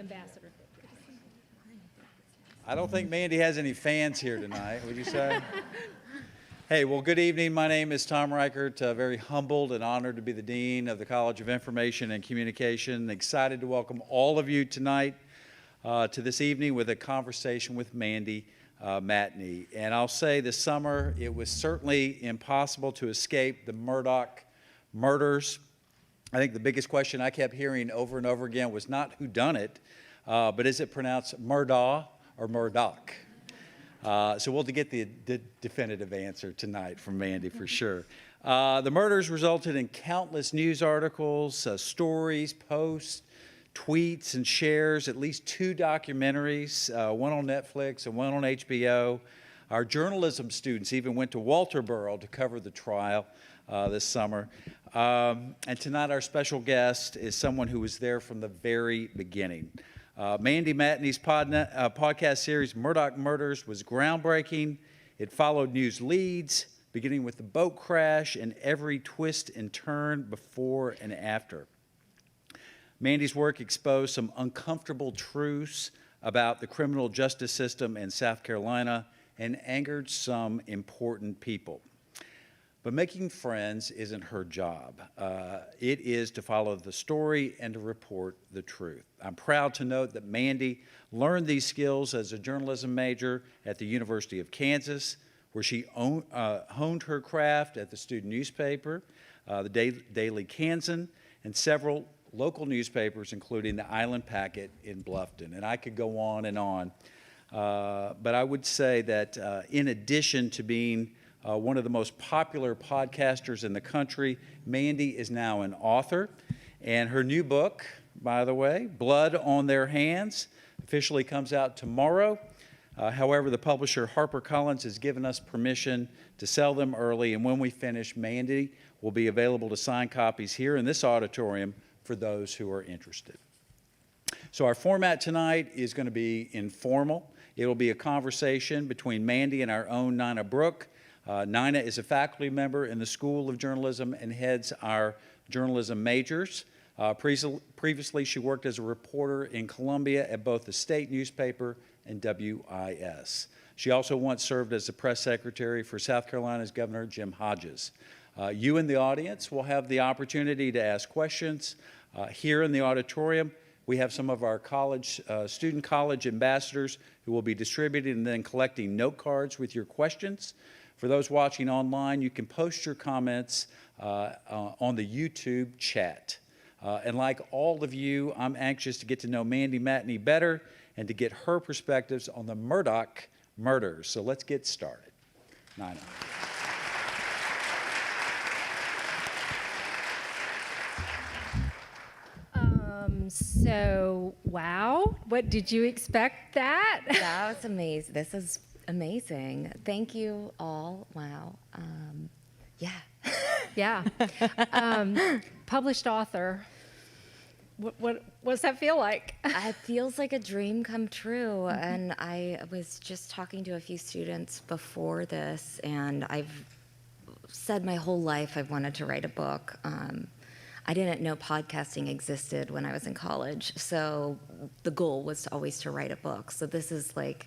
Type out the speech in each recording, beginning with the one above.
Ambassador. I don't think Mandy has any fans here tonight, would you say? Hey, well, good evening. My name is Tom Reichert. Very humbled and honored to be the Dean of the College of Information and Communication. Excited to welcome all of you tonight to this evening with a conversation with Mandy Matney. And I'll say this summer, it was certainly impossible to escape the Murdoch murders. I think the biggest question I kept hearing over and over again was not who done it, but is it pronounced Murdaugh or Murdoch? So we'll get the definitive answer tonight from Mandy for sure. The murders resulted in countless news articles, stories, posts, tweets, and shares, at least 2 documentaries, one on Netflix and one on HBO. Our journalism students even went to Walterboro to cover the trial this summer. And tonight our special guest is someone who was there from the very beginning. Mandy Matney's podcast series, Murdoch Murders, was groundbreaking. It followed news leads, beginning with the boat crash and every twist and turn before and after. Mandy's work exposed some uncomfortable truths about the criminal justice system in South Carolina and angered some important people. But making friends isn't her job. It is to follow the story and to report the truth. I'm proud to note that Mandy learned these skills as a journalism major at the University of Kansas, where she honed her craft at the student newspaper, the Daily Kansan, and several local newspapers, including the Island Packet in Bluffton. And I could go on and on. But I would say that in addition to being one of the most popular podcasters in the country, Mandy is now an author. And her new book, by the way, Blood on Their Hands, officially comes out tomorrow. However, the publisher HarperCollins has given us permission to sell them early. And when we finish, Mandy will be available to sign copies here in this auditorium for those who are interested. So our format tonight is going to be informal. It will be a conversation between Mandy and our own Nina Brooke. Nina is a faculty member in the School of Journalism and heads our journalism majors. Previously, she worked as a reporter in Columbia at both the state newspaper and WIS. She also once served as the press secretary for South Carolina's Governor Jim Hodges. You in the audience will have the opportunity to ask questions. Here in the auditorium, we have some of our student college ambassadors who will be distributing and then collecting note cards with your questions. For those watching online, you can post your comments on the YouTube chat. And like all of you, I'm anxious to get to know Mandy Matney better and to get her perspectives on the Murdoch murders. So let's get started. Nina. So, wow, what did you expect that? That was amazing. This is amazing. Thank you all. Wow. Yeah. Yeah. Published author. What does that feel like? It feels like a dream come true. And I was just talking to a few students before this, and I've said my whole life I've wanted to write a book. I didn't know podcasting existed when I was in college, so the goal was always to write a book. So this is like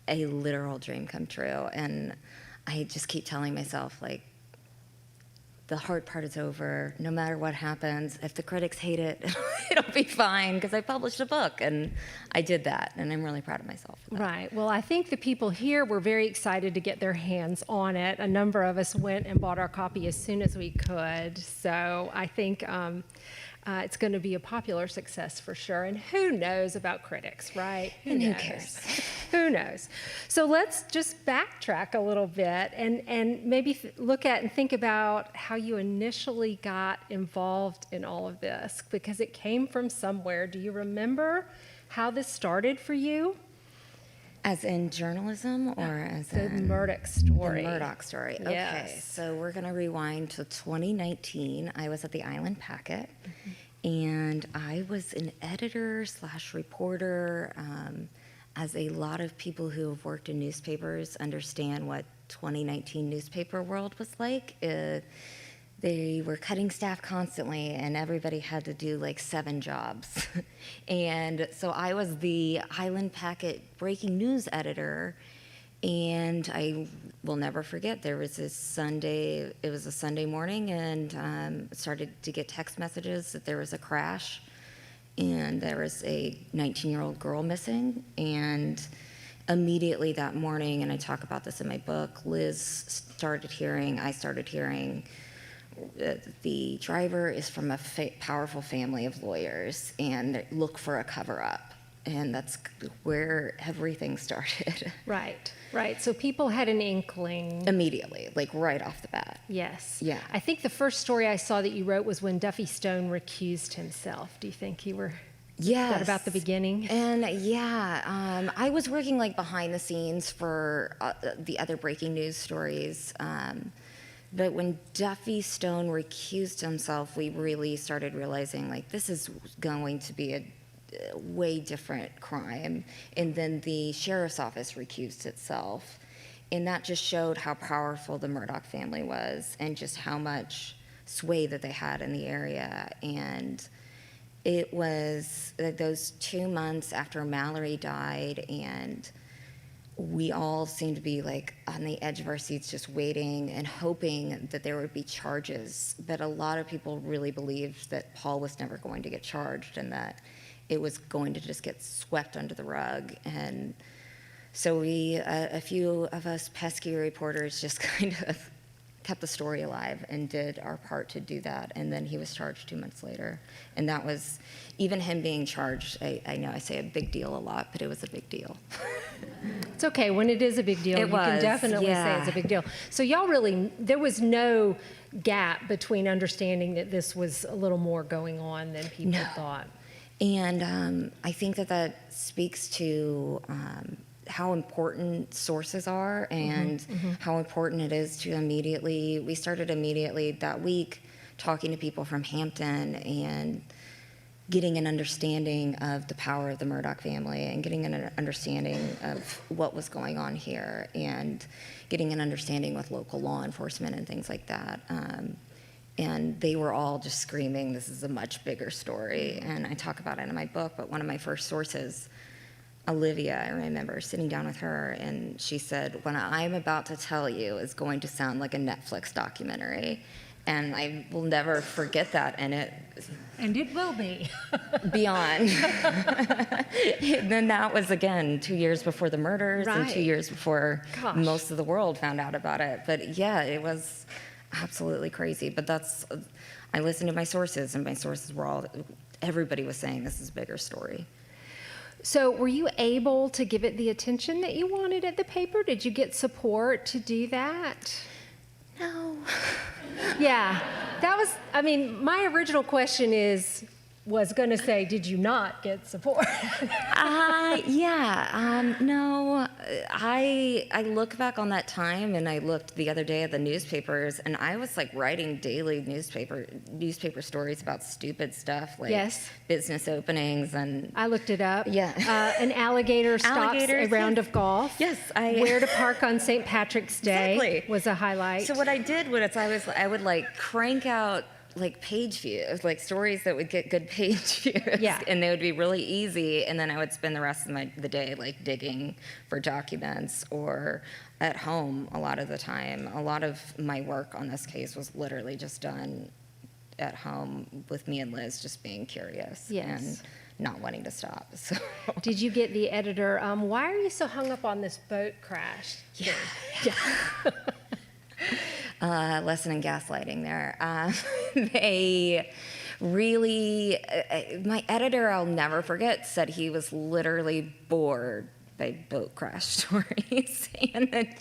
a literal dream come true, and I just keep telling myself, like, the hard part is over. No matter what happens, if the critics hate it, it'll be fine, because I published a book, and I did that, and I'm really proud of myself for that. Right. Well, I think the people here were very excited to get their hands on it. A number of us went and bought our copy as soon as we could. So I think it's going to be a popular success for sure. And who knows about critics, right? And who cares? Who knows? So let's just backtrack a little bit and maybe look at and think about how you initially got involved in all of this, because it came from somewhere. Do you remember how this started for you? As in journalism, or as the in Murdoch story? The Murdoch story. Yes. Okay, so we're going to rewind to 2019. I was at the Island Packet, and I was an editor/reporter. As a lot of people who have worked in newspapers understand what 2019 newspaper world was like. they were cutting staff constantly, and everybody had to do like 7 jobs. And so I was the Highland Packet breaking news editor, and I will never forget, there was this Sunday, it was a Sunday morning, and started to get text messages that there was a crash, and there was a 19-year-old girl missing, and immediately that morning, and I talk about this in my book, I started hearing, the driver is from a powerful family of lawyers, and look for a cover-up. And that's where everything started. Right, right. So people had an inkling. Immediately, like right off the bat. Yes. Yeah. I think the first story I saw that you wrote was when Duffy Stone recused himself. Do you think you were... Yes. That about the beginning? And yeah, I was working like behind the scenes for the other breaking news stories. But when Duffy Stone recused himself, we really started realizing like this is going to be a way different crime. And then the sheriff's office recused itself. And that just showed how powerful the Murdaugh family was and just how much sway that they had in the area. And it was those 2 months after Mallory died, and we all seemed to be like on the edge of our seats just waiting and hoping that there would be charges. But a lot of people really believed that Paul was never going to get charged and that it was going to just get swept under the rug. And so we, a few of us pesky reporters just kind of kept the story alive and did our part to do that. And then he was charged 2 months later. And that was, even him being charged, I know I say a big deal a lot, but it was a big deal. It's okay. When it is a big deal, It you can was, definitely say yeah. it's a big deal. So y'all really, there was no gap between understanding that this was a little more going on than people thought. And I think that speaks to how important sources are and how important it is to we started immediately that week talking to people from Hampton and getting an understanding of the power of the Murdaugh family and getting an understanding of what was going on here and getting an understanding with local law enforcement and things like that. And they were all just screaming, this is a much bigger story. And I talk about it in my book, but one of my first sources, Olivia, I remember sitting down with her, and she said, what I'm about to tell you is going to sound like a Netflix documentary. And I will never forget that. And it will be. Beyond. And then that was, again, 2 years before the murders and 2 years before most of the world found out about it. But yeah, it was absolutely crazy. But I listened to my sources, and my sources were everybody was saying this is a bigger story. So were you able to give it the attention that you wanted at the paper? Did you get support to do that? No. Yeah, that was, my original question was going to say, did you not get support? No, I look back on that time, and I looked the other day at the newspapers, and I was like writing daily newspaper stories about stupid stuff like business openings and. I looked it up. Yeah. An alligator stops a round of golf. Yes, Where to park on St. Patrick's Day was a highlight. So what I did was I would like crank out like page views, like stories that would get good page views, and they would be really easy, and then I would spend the rest of the day like digging for documents or at home a lot of the time. A lot of my work on this case was literally just done at home with me and Liz just being curious and not wanting to stop. So. Did you get the editor, why are you so hung up on this boat crash? Yeah. Lesson in gaslighting there. They really, my editor, I'll never forget, said he was literally bored by boat crash stories. And it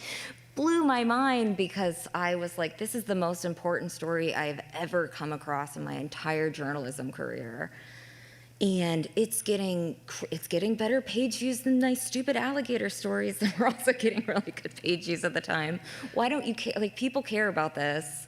blew my mind because I was like, this is the most important story I've ever come across in my entire journalism career. And it's getting better page views than my stupid alligator stories that were also getting really good page views at the time. Why don't you care? Like, people care about this.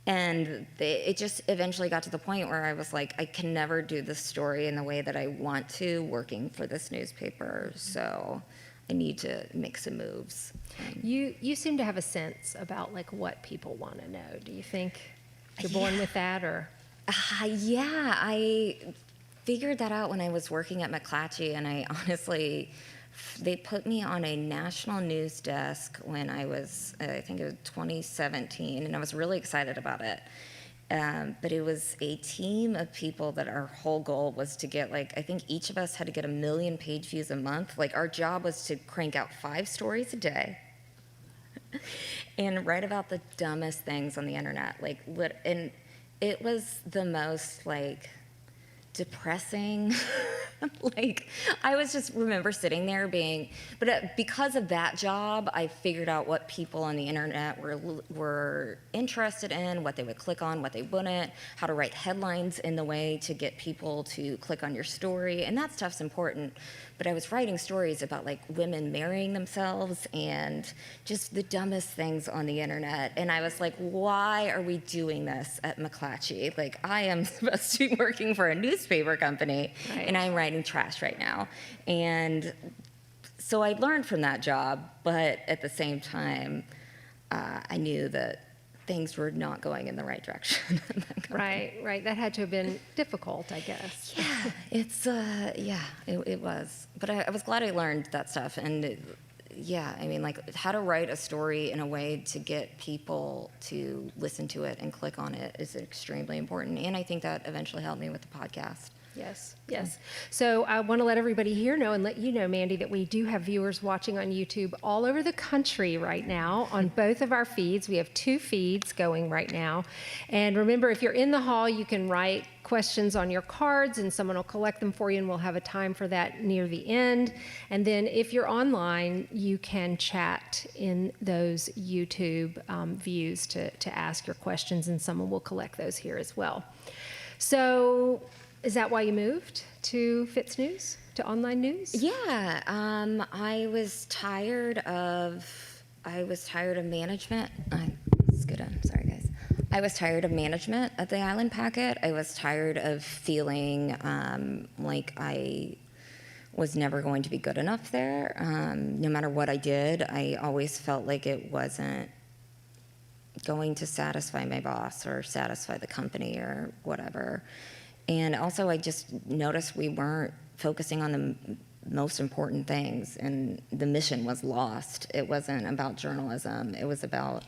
And it just eventually got to the point where I was like, I can never do this story in the way that I want to working for this newspaper. So I need to make some moves. You seem to have a sense about like what people want to know. Do you think? You're born with that, or? Yeah, I figured that out when I was working at McClatchy, and I honestly, they put me on a national news desk when I was, I think it was 2017, and I was really excited about it. But it was a team of people that our whole goal was to get, like, I think each of us had to get 1 million page views a month. Like, our job was to crank out 5 stories a day and write about the dumbest things on the internet. Like, and it was the most, like, depressing. Like, I was just remember sitting there being, but because of that job, I figured out what people on the internet were interested in, what they would click on, what they wouldn't, how to write headlines in the way to get people to click on your story, and that stuff's important. But I was writing stories about, like, women marrying themselves and just the dumbest things on the internet. And I was like, why are we doing this at McClatchy? Like, I am supposed to be working for a newspaper company, Right. and I'm writing trash right now. And so I learned from that job, but at the same time, I knew that things were not going in the right direction. Right. That had to have been difficult, I guess. Yeah, it was. But I was glad I learned that stuff. And yeah, I mean, like, how to write a story in a way to get people to listen to it and click on it is extremely important. And I think that eventually helped me with the podcast. Yes. So I want to let everybody here know and let you know, Mandy, that we do have viewers watching on YouTube all over the country right now on both of our feeds. We have 2 feeds going right now. And remember, if you're in the hall, you can write questions on your cards and someone will collect them for you, and we'll have a time for that near the end. And then if you're online, you can chat in those YouTube views to ask your questions, and someone will collect those here as well. So is that why you moved to Fitz News, to online news? Yeah, I was tired of management. Sorry, guys. I was tired of management at the Island Packet. I was tired of feeling like I was never going to be good enough there. No matter what I did, I always felt like it wasn't going to satisfy my boss or satisfy the company or whatever. And also, I just noticed we weren't focusing on the most important things, and the mission was lost. It wasn't about journalism. It was about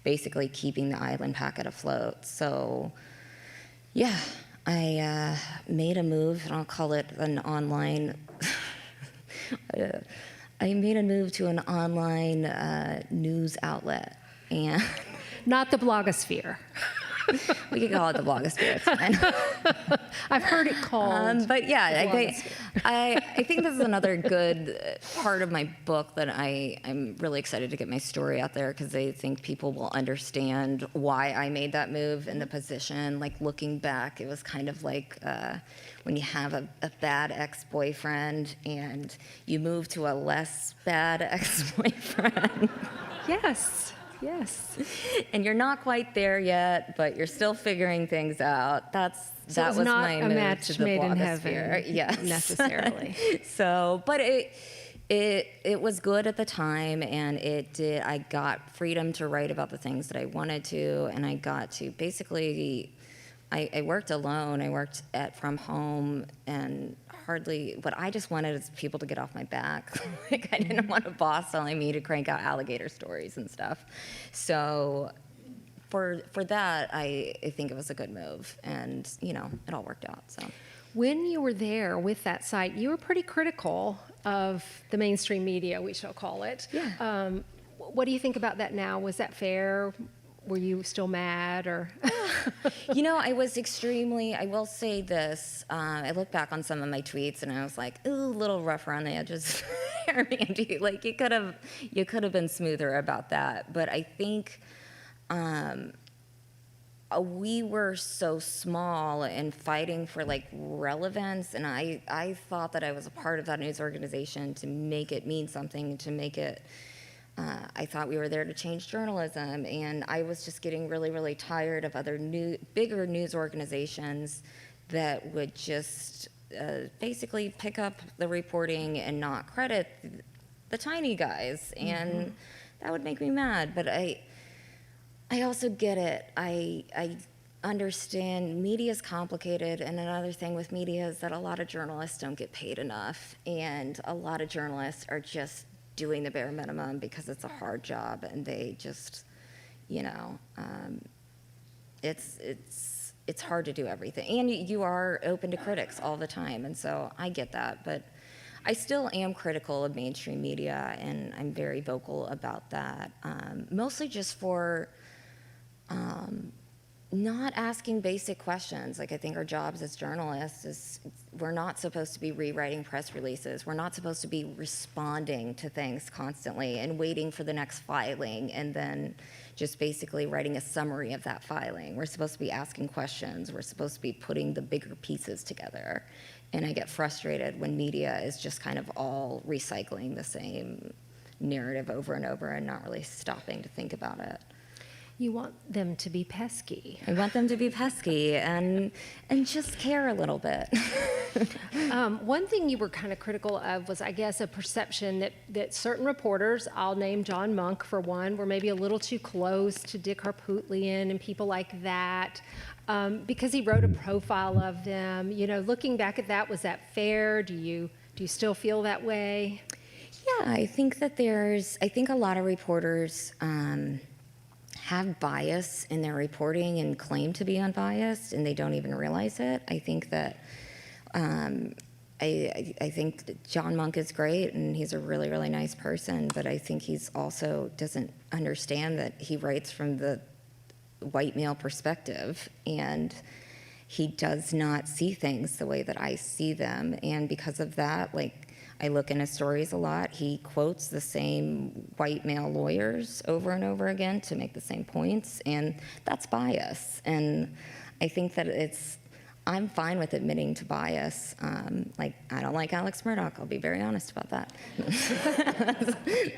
basically keeping the Island Packet afloat. So, yeah, I made a move, and I'll call it an online. I made a move to an online news outlet, and Not the blogosphere. we could call it the blogosphere. It's fine. I've heard it called. But yeah, the I think this is another good part of my book that I'm really excited to get my story out there, because I think people will understand why I made that move and the position. Like, looking back, it was kind of like when you have a bad ex-boyfriend and you move to a less bad ex-boyfriend. Yes. And you're not quite there yet, but you're still figuring things out. That was not my a move match to the made in blogosphere. heaven, Yes. necessarily. So, but it was good at the time, and I got freedom to write about the things that I wanted to, and I got to basically, I worked alone. I worked from home, and what I just wanted is people to get off my back. Like, I didn't want a boss telling me to crank out alligator stories and stuff. So for that, I think it was a good move, and it all worked out. So When you were there with that site, you were pretty critical of the mainstream media, we shall call it. Yeah. What do you think about that now? Was that fair? Were you still mad, or? I was I will say this, I look back on some of my tweets and I was like, ooh, a little rough around the edges, Mandy. Like, you could have been smoother about that. But I think we were so small and fighting for, like, relevance, and I thought that I was a part of that news organization to make it mean something, to make it I thought we were there to change journalism, and I was just getting really, really tired of other bigger news organizations that would just basically pick up the reporting and not credit the tiny guys, and that would make me mad. But I also get it. I understand media is complicated, and another thing with media is that a lot of journalists don't get paid enough, and a lot of journalists are just doing the bare minimum because it's a hard job, and they just, you know, it's hard to do everything, and you are open to critics all the time, and so I get that, but I still am critical of mainstream media, and I'm very vocal about that, mostly just for not asking basic questions. Like, I think our jobs as journalists is we're not supposed to be rewriting press releases. We're not supposed to be responding to things constantly and waiting for the next filing and then just basically writing a summary of that filing. We're supposed to be asking questions. We're supposed to be putting the bigger pieces together. And I get frustrated when media is just kind of all recycling the same narrative over and over and not really stopping to think about it. You want them to be pesky. I want them to be pesky and just care a little bit. One thing you were kind of critical of was, I guess, a perception that certain reporters, I'll name John Monk for one, were maybe a little too close to Dick Harpootlian and people like that, because he wrote a profile of them. You know, looking back at that, was that fair? Do you still feel that way? Yeah, I think that I think a lot of reporters have bias in their reporting and claim to be unbiased, and they don't even realize it. I think that I think that John Monk is great, and he's a really, really nice person, but I think he's also doesn't understand that he writes from the white male perspective, and he does not see things the way that I see them, and because of that, like, I look in his stories a lot. He quotes the same white male lawyers over and over again to make the same points, and that's bias. And I think that I'm fine with admitting to bias. Like, I don't like Alex Murdoch. I'll be very honest about that.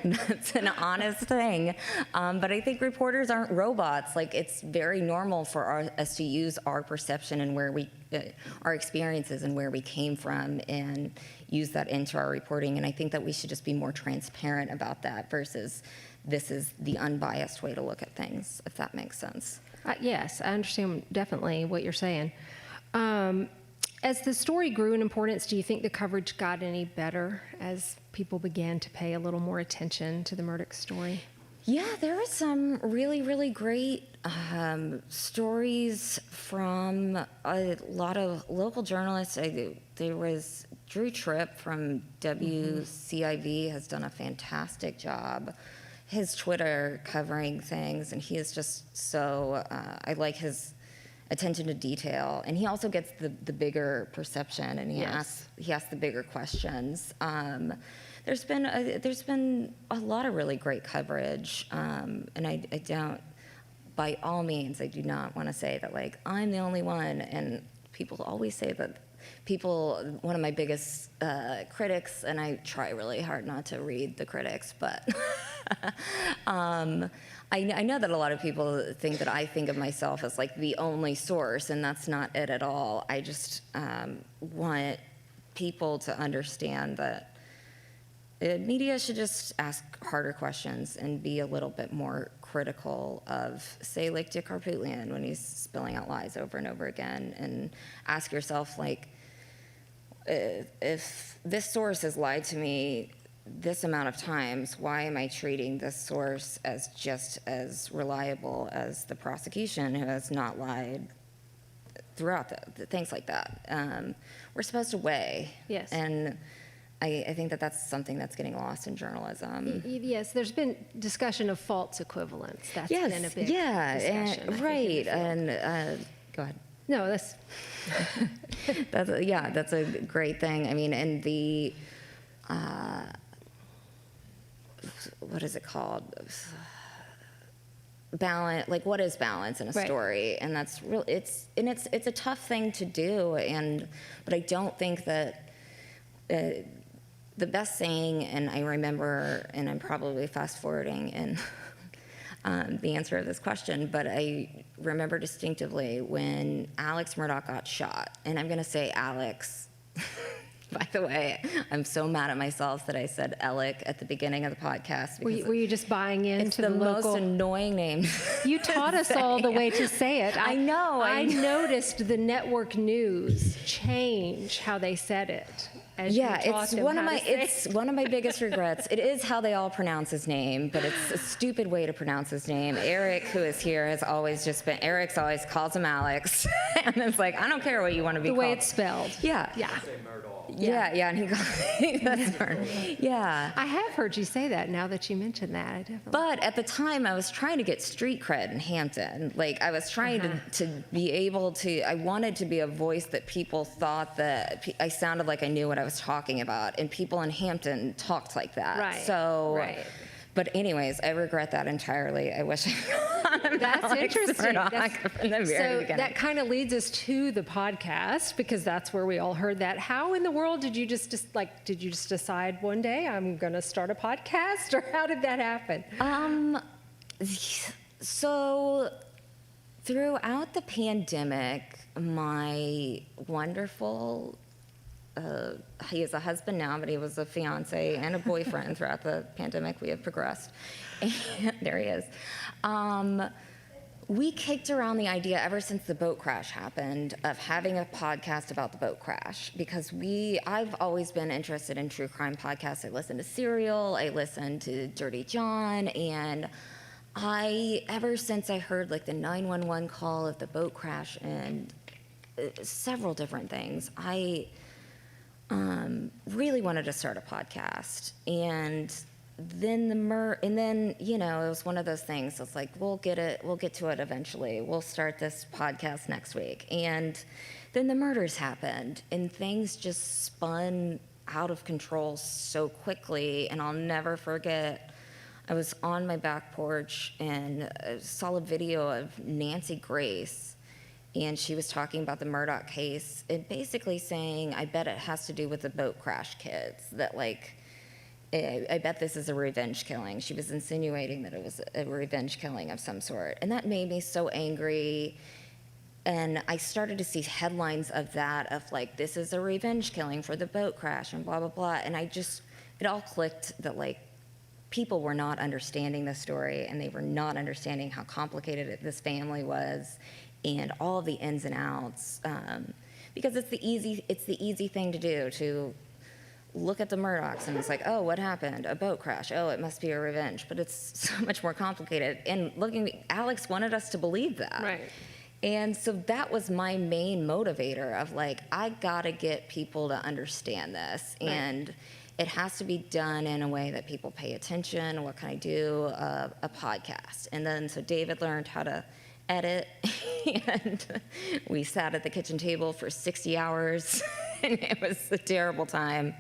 That's an honest thing. But I think reporters aren't robots. Like, it's very normal for us to use our perception and our experiences and where we came from and use that into our reporting. And I think that we should just be more transparent about that versus this is the unbiased way to look at things, if that makes sense. Yes, I understand definitely what you're saying. As the story grew in importance, do you think the coverage got any better as people began to pay a little more attention to the Murdoch story? Yeah, there were some really, really great stories from a lot of local journalists. There was Drew Tripp from WCIV has done a fantastic job. His Twitter covering things, and he is just so, I like his attention to detail, and he also gets the bigger perception, and he asks the bigger questions. There's been a lot of really great coverage, and I don't, by all means, I do not want to say that, like, I'm the only one, and people always say that. One of my biggest critics, and I try really hard not to read the critics, but I know that a lot of people think that I think of myself as like the only source, and that's not it at all. I just want people to understand that media should just ask harder questions and be a little bit more critical of, say, like Dick Harpootlian when he's spilling out lies over and over again, and ask yourself, like, if this source has lied to me this amount of times, why am I treating this source as just as reliable as the prosecution who has not lied throughout things like that? We're supposed to weigh. Yes. And I think that that's something that's getting lost in journalism. Yes, there's been discussion of false equivalence. That's Yes, been a big and, discussion. I think, right. in the field. And go ahead. No, that's That's a great thing. I mean, and the what is it called? Balance. Like, what is balance in a story? And that's real. It's a tough thing to do. But I don't think that the best saying. And I remember, and I'm probably fast forwarding and. The answer of this question, but I remember distinctively when Alex Murdoch got shot, and I'm going to say Alex By the way, I'm so mad at myself that I said Alec at the beginning of the podcast. Were you just buying It's into the local? most annoying name. You taught us all the way to say it. I know. I noticed the network news change how they said it. As you taught it's them one of how my to say it's one of my biggest regrets. It is how they all pronounce his name, but it's a stupid way to pronounce his name. Eric, who is here, has always just been. Eric's always calls him Alex, and it's like I don't care what you want to be the called. way it's spelled. Yeah. Yeah. Yeah, and he goes, that's Murdoch. Yeah. I have heard you say that now that you mentioned that. I definitely. But at the time, I was trying to get street cred in Hampton. Like, I was trying to be able to, I wanted to be a voice that people thought that I sounded like I knew what I was talking about. And people in Hampton talked like that. Right. So, Right. But anyways, I regret that entirely. I wish I had gone That's Alex interesting. Murdoch from the very So beginning. that kind of leads us to the podcast because that's where we all heard that. How in the world did you just decide one day I'm going to start a podcast, or how did that happen? So throughout the pandemic, my wonderful he is a husband now, but he was a fiance and a boyfriend throughout the pandemic. We have progressed. And there he is. We kicked around the idea ever since the boat crash happened of having a podcast about the boat crash because I've always been interested in true crime podcasts. I listen to Serial, I listen to Dirty John, and ever since I heard like the 911 call of the boat crash and several different things, I really wanted to start a podcast. And then it was one of those things. It's like, we'll get to it eventually. We'll start this podcast next week. And then the murders happened and things just spun out of control so quickly. And I'll never forget, I was on my back porch and saw a video of Nancy Grace, and she was talking about the Murdoch case and basically saying, I bet it has to do with the boat crash kids, that like, I bet this is a revenge killing. She was insinuating that it was a revenge killing of some sort. And that made me so angry. And I started to see headlines of that, of like, this is a revenge killing for the boat crash and blah, blah, blah. And it all clicked that like, people were not understanding the story, and they were not understanding how complicated this family was and all of the ins and outs, because it's the easy thing to do, to look at the Murdochs and it's like, oh, what happened? A boat crash. Oh, it must be a revenge. But it's so much more complicated. And Alex wanted us to believe that. Right. And so that was my main motivator of like, I gotta get people to understand this. Right. And it has to be done in a way that people pay attention. What can I do? A podcast. And then so David learned how to edit, and we sat at the kitchen table for 60 hours, and it was a terrible time,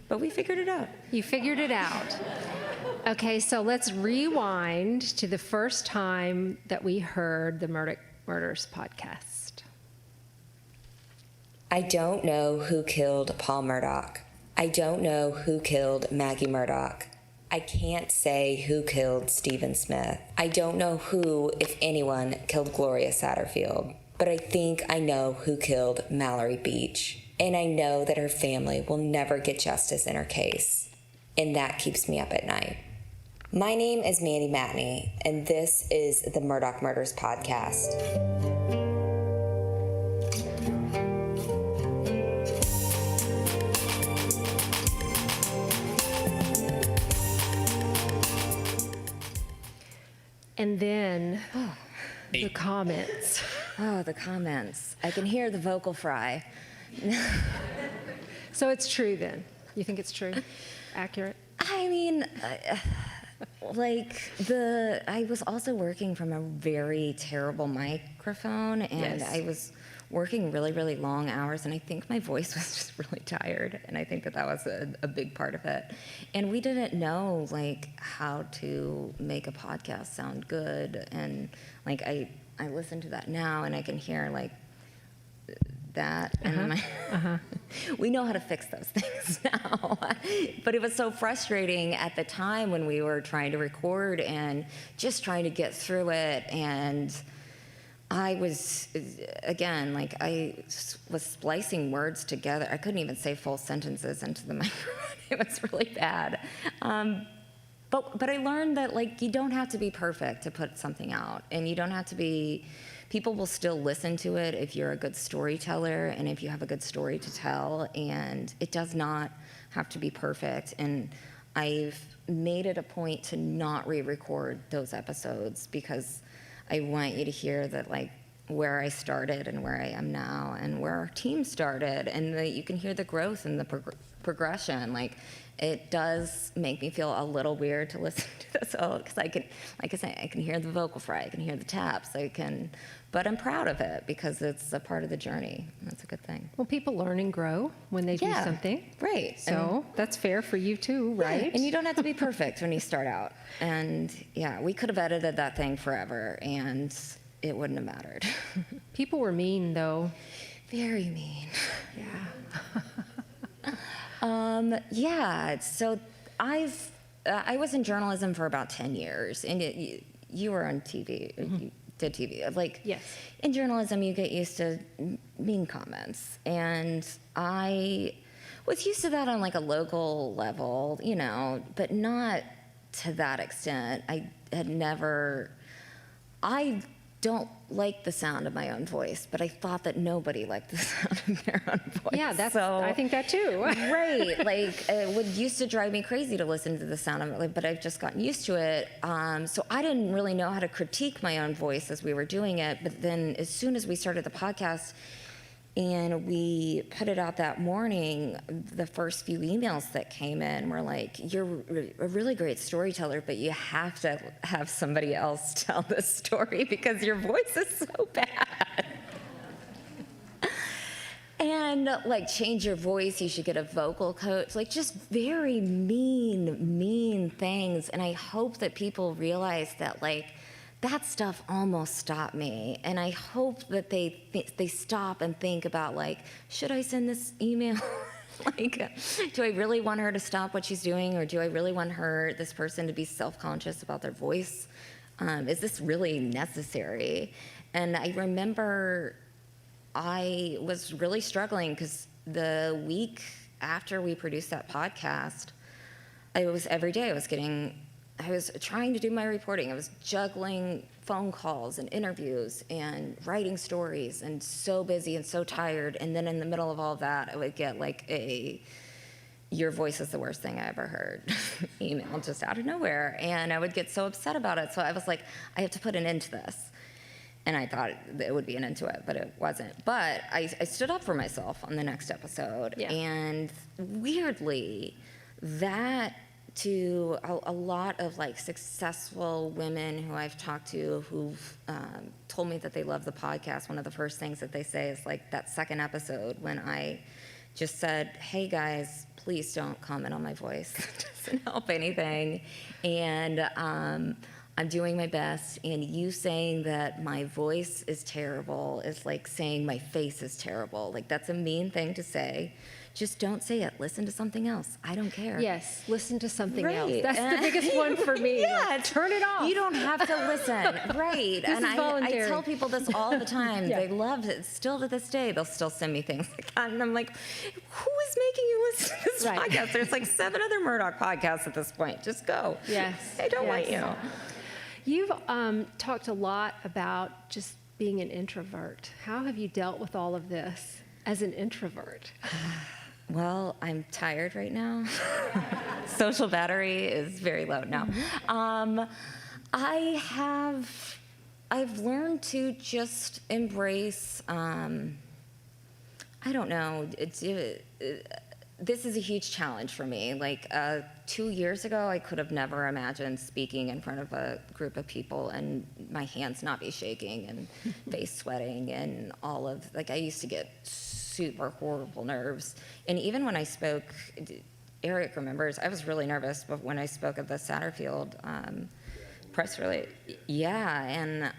but we figured it out. You figured it out. Okay, so let's rewind to the first time that we heard the Murders podcast. I don't know who killed Paul Murdoch. I don't know who killed Maggie Murdoch. I can't say who killed Stephen Smith. I don't know who, if anyone, killed Gloria Satterfield. But I think I know who killed Mallory Beach. And I know that her family will never get justice in her case. And that keeps me up at night. My name is Mandy Matney, and this is the Murdoch Murders Podcast. And then the comments. Oh, the comments. I can hear the vocal fry. So it's true then? You think it's true? Accurate? I mean, I was also working from a very terrible microphone, and Yes. I was working really, really long hours, and I think my voice was just really tired, and I think that was a big part of it. And we didn't know, like, how to make a podcast sound good, and, like, I listen to that now, and I can hear, like, that, and we know how to fix those things now. But it was so frustrating at the time when we were trying to record and just trying to get through it, and I was, again, like was splicing words together. I couldn't even say full sentences into the microphone. It was really bad. But I learned that, like, you don't have to be perfect to put something out, and you don't have to be, people will still listen to it if you're a good storyteller and if you have a good story to tell, and it does not have to be perfect. And I've made it a point to not re-record those episodes because I want you to hear that, like, where I started and where I am now and where our team started, and that you can hear the growth and the progression. Like, it does make me feel a little weird to listen to this all, because I can, like I say, I can hear the vocal fry, I can hear the taps, but I'm proud of it because it's a part of the journey. That's a good thing. Well, people learn and grow when they do something. Right. So that's fair for you too, right? Yeah, and you don't have to be perfect when you start out. And yeah, we could have edited that thing forever and it wouldn't have mattered. People were mean though. Very mean. Yeah. Yeah, so I was in journalism for about 10 years, and you were on TV, you did TV. Like, yes. In journalism, you get used to mean comments, and I was used to that on like a local level, you know, but not to that extent. I don't like the sound of my own voice, but I thought that nobody liked the sound of their own voice. Yeah, I think that too. Right, like it used to drive me crazy to listen to the sound of it, but I've just gotten used to it. So I didn't really know how to critique my own voice as we were doing it, but then as soon as we started the podcast and we put it out that morning, the first few emails that came in were like, you're a really great storyteller, but you have to have somebody else tell this story because your voice is so bad. And like, change your voice, you should get a vocal coach, like just very mean things. And I hope that people realize that, like, that stuff almost stopped me, and I hope that they stop and think about, like, should I send this email? Like, do I really want her to stop what she's doing, or do I really want this person to be self-conscious about their voice? Is this really necessary? And I remember I was really struggling because the week after we produced that podcast, every day I was trying to do my reporting. I was juggling phone calls and interviews and writing stories and so busy and so tired. And then in the middle of all that, I would get like your voice is the worst thing I ever heard email just out of nowhere. And I would get so upset about it. So I was like, I have to put an end to this. And I thought it would be an end to it, but it wasn't. But I stood up for myself on the next episode. Yeah. And weirdly, that to a lot of like successful women who I've talked to who've told me that they love the podcast, one of the first things that they say is like that second episode when I just said, hey guys, please don't comment on my voice. It doesn't help anything. And I'm doing my best, and you saying that my voice is terrible is like saying my face is terrible. Like, that's a mean thing to say. Just don't say it. Listen to something else. I don't care. Yes, listen to something Right. else. That's the biggest one for me. Yeah, Like, turn it off. You don't have to listen. Right. This And is I voluntary. tell people this all the time. Yeah. They love it. Still to this day, they'll still send me things like that. And I'm like, who is making you listen to this Right. podcast? There's like 7 other Murdoch podcasts at this point. Just go. Yes. I don't want you. You've talked a lot about just being an introvert. How have you dealt with all of this as an introvert? Well, I'm tired right now. Social battery is very low now. I've learned to just embrace, I don't know, this is a huge challenge for me. Like 2 years ago, I could have never imagined speaking in front of a group of people and my hands not be shaking and face sweating and all of, like, I used to get super horrible nerves. And even when I spoke, Eric remembers, I was really nervous but when I spoke at the Satterfield press release. Yeah, and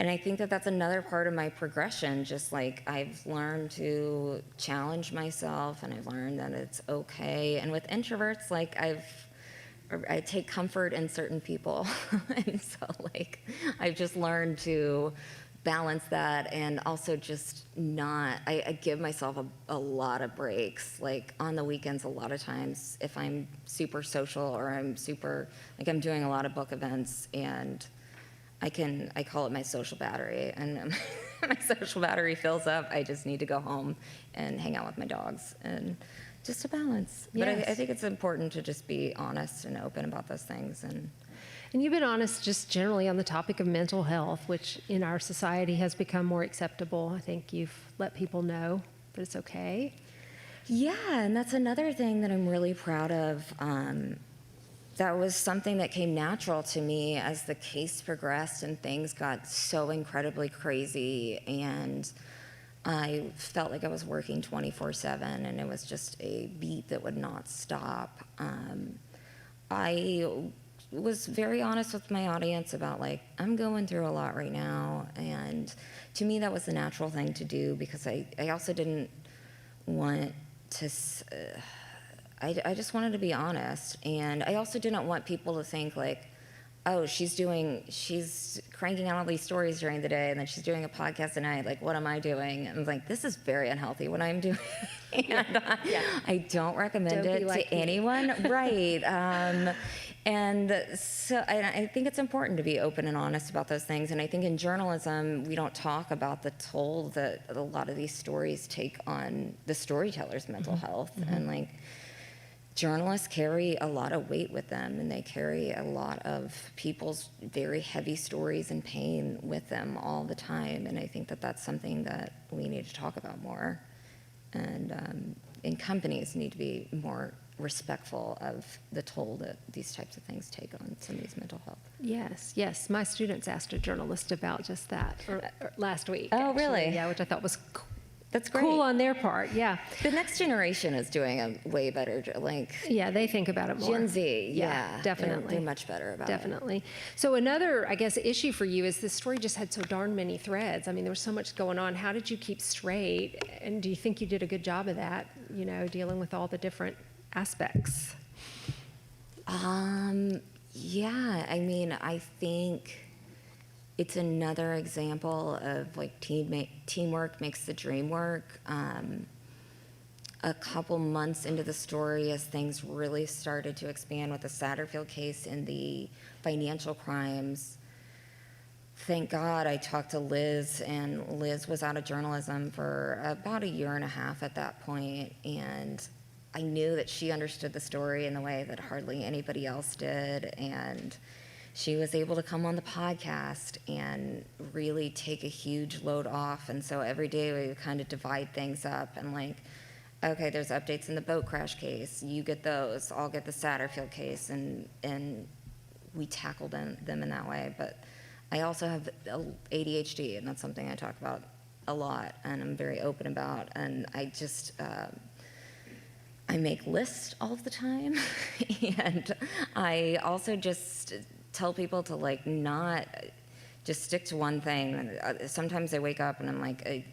I think that that's another part of my progression. Just like I've learned to challenge myself, and I've learned that it's okay. And with introverts, like I've I take comfort in certain people. And so, like, I've just learned to balance that, and also just not, I give myself a lot of breaks. Like, on the weekends, a lot of times, if I'm super social or I'm doing a lot of book events, and I call it my social battery, and my social battery fills up, I just need to go home and hang out with my dogs, and just a balance. But Yes. I think it's important to just be honest and open about those things. And you've been honest just generally on the topic of mental health, which in our society has become more acceptable. I think you've let people know that it's okay. yeah, and that's another thing that I'm really proud of. That was something that came natural to me as the case progressed and things got so incredibly crazy, and I felt like I was working 24/7, and it was just a beat that would not stop. I was very honest with my audience about, like, I'm going through a lot right now, and to me that was the natural thing to do, because I also didn't want to I just wanted to be honest, and I also didn't want people to think, like, oh, she's cranking out all these stories during the day, and then she's doing a podcast at night. Like, what am I doing? And I was like, this is very unhealthy what I'm doing. And I don't recommend Don't be it like to me. anyone. Right. And so I think it's important to be open and honest about those things. And I think in journalism, we don't talk about the toll that a lot of these stories take on the storyteller's mental health. And, like, journalists carry a lot of weight with them, and they carry a lot of people's very heavy stories and pain with them all the time. And I think that that's something that we need to talk about more. And companies need to be more respectful of the toll that these types of things take on somebody's mental health. Yes. My students asked a journalist about just that or last week. Oh, actually. really? Yeah, which I thought was That's great. cool on their part. Yeah. The next generation is doing a way better, like Yeah, they think about it more. Gen Z. Yeah, definitely. They're much better about it. Definitely. So another, I guess, issue for you is this story just had so darn many threads. I mean, there was so much going on. How did you keep straight? And do you think you did a good job of that, dealing with all the different aspects? Yeah, I mean, I think it's another example of, like, teamwork makes the dream work. A couple months into the story, as things really started to expand with the Satterfield case and the financial crimes, thank God I talked to Liz, and Liz was out of journalism for about a year and a half at that point, and I knew that she understood the story in the way that hardly anybody else did, and she was able to come on the podcast and really take a huge load off. And so every day we would kind of divide things up, and, like, okay, there's updates in the boat crash case, you get those, I'll get the Satterfield case, and we tackled them in that way. But I also have ADHD, and that's something I talk about a lot, and I'm very open about, and I just I make lists all of the time. And I also just tell people to, like, not just stick to one thing. Sometimes I wake up and I'm like,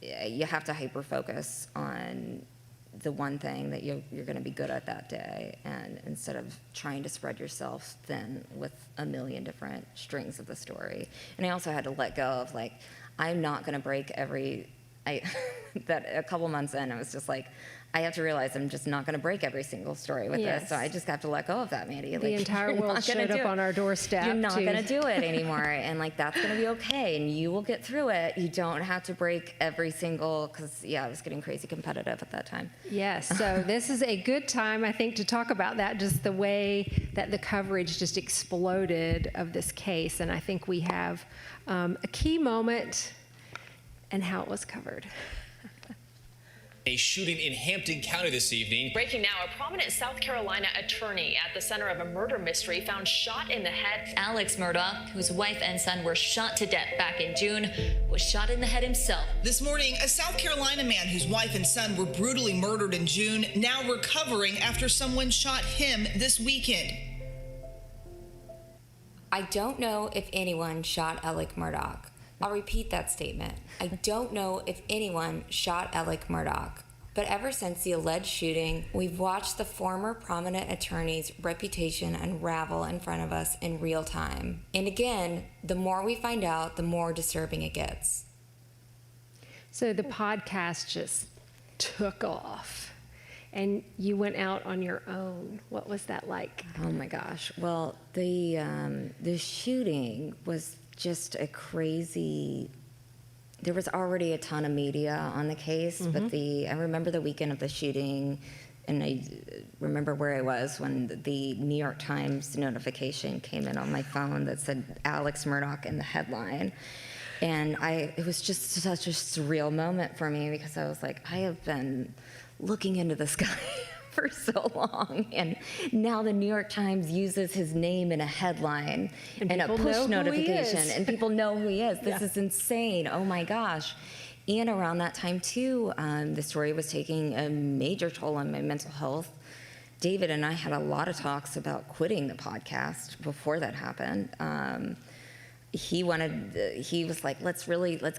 you have to hyper focus on the one thing that you're going to be good at that day, and instead of trying to spread yourself thin with a million different strings of the story. And I also had to let go of, like, I'm not going to break that a couple months in, I was just like, I have to realize I'm just not going to break every single story with this. So I just have to let go of that, Mandy. The entire world showed up on our doorstep. You're not going to do it anymore. And, like, that's going to be okay. And you will get through it. You don't have to break every single, because, I was getting crazy competitive at that time. Yes, so this is a good time, I think, to talk about that, just the way that the coverage just exploded of this case. And I think we have a key moment and how it was covered. A shooting in Hampton County this evening. Breaking now, a prominent South Carolina attorney at the center of a murder mystery found shot in the head. Alex Murdaugh, whose wife and son were shot to death back in June, was shot in the head himself. This morning, a South Carolina man whose wife and son were brutally murdered in June, now recovering after someone shot him this weekend. I don't know if anyone shot Alex Murdaugh. I'll repeat that statement. I don't know if anyone shot Alex Murdaugh. But ever since the alleged shooting, we've watched the former prominent attorney's reputation unravel in front of us in real time. And again, the more we find out, the more disturbing it gets. So the podcast just took off, and you went out on your own. What was that like? Oh my gosh. Well, the shooting was just a crazy. There was already a ton of media on the case, but I remember the weekend of the shooting, and I remember where I was when the New York Times notification came in on my phone that said Alex Murdaugh in the headline. And it was just such a surreal moment for me, because I was like, I have been looking into this guy for so long, and now the New York Times uses his name in a headline and a push notification, and people know who he is. This is insane. Oh my gosh. And around that time too, the story was taking a major toll on my mental health. David and I had a lot of talks about quitting the podcast before that happened. He was like, let's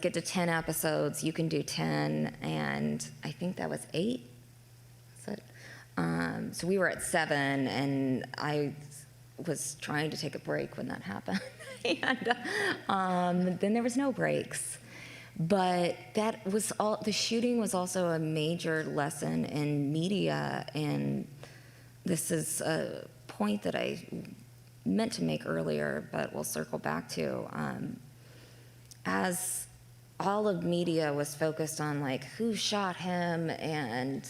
get to 10 episodes. You can do 10. And I think that was 8. So we were at 7, and I was trying to take a break when that happened. And then there was no breaks. But that was all. The shooting was also a major lesson in media, and this is a point that I meant to make earlier, but we'll circle back to. As all of media was focused on like who shot him and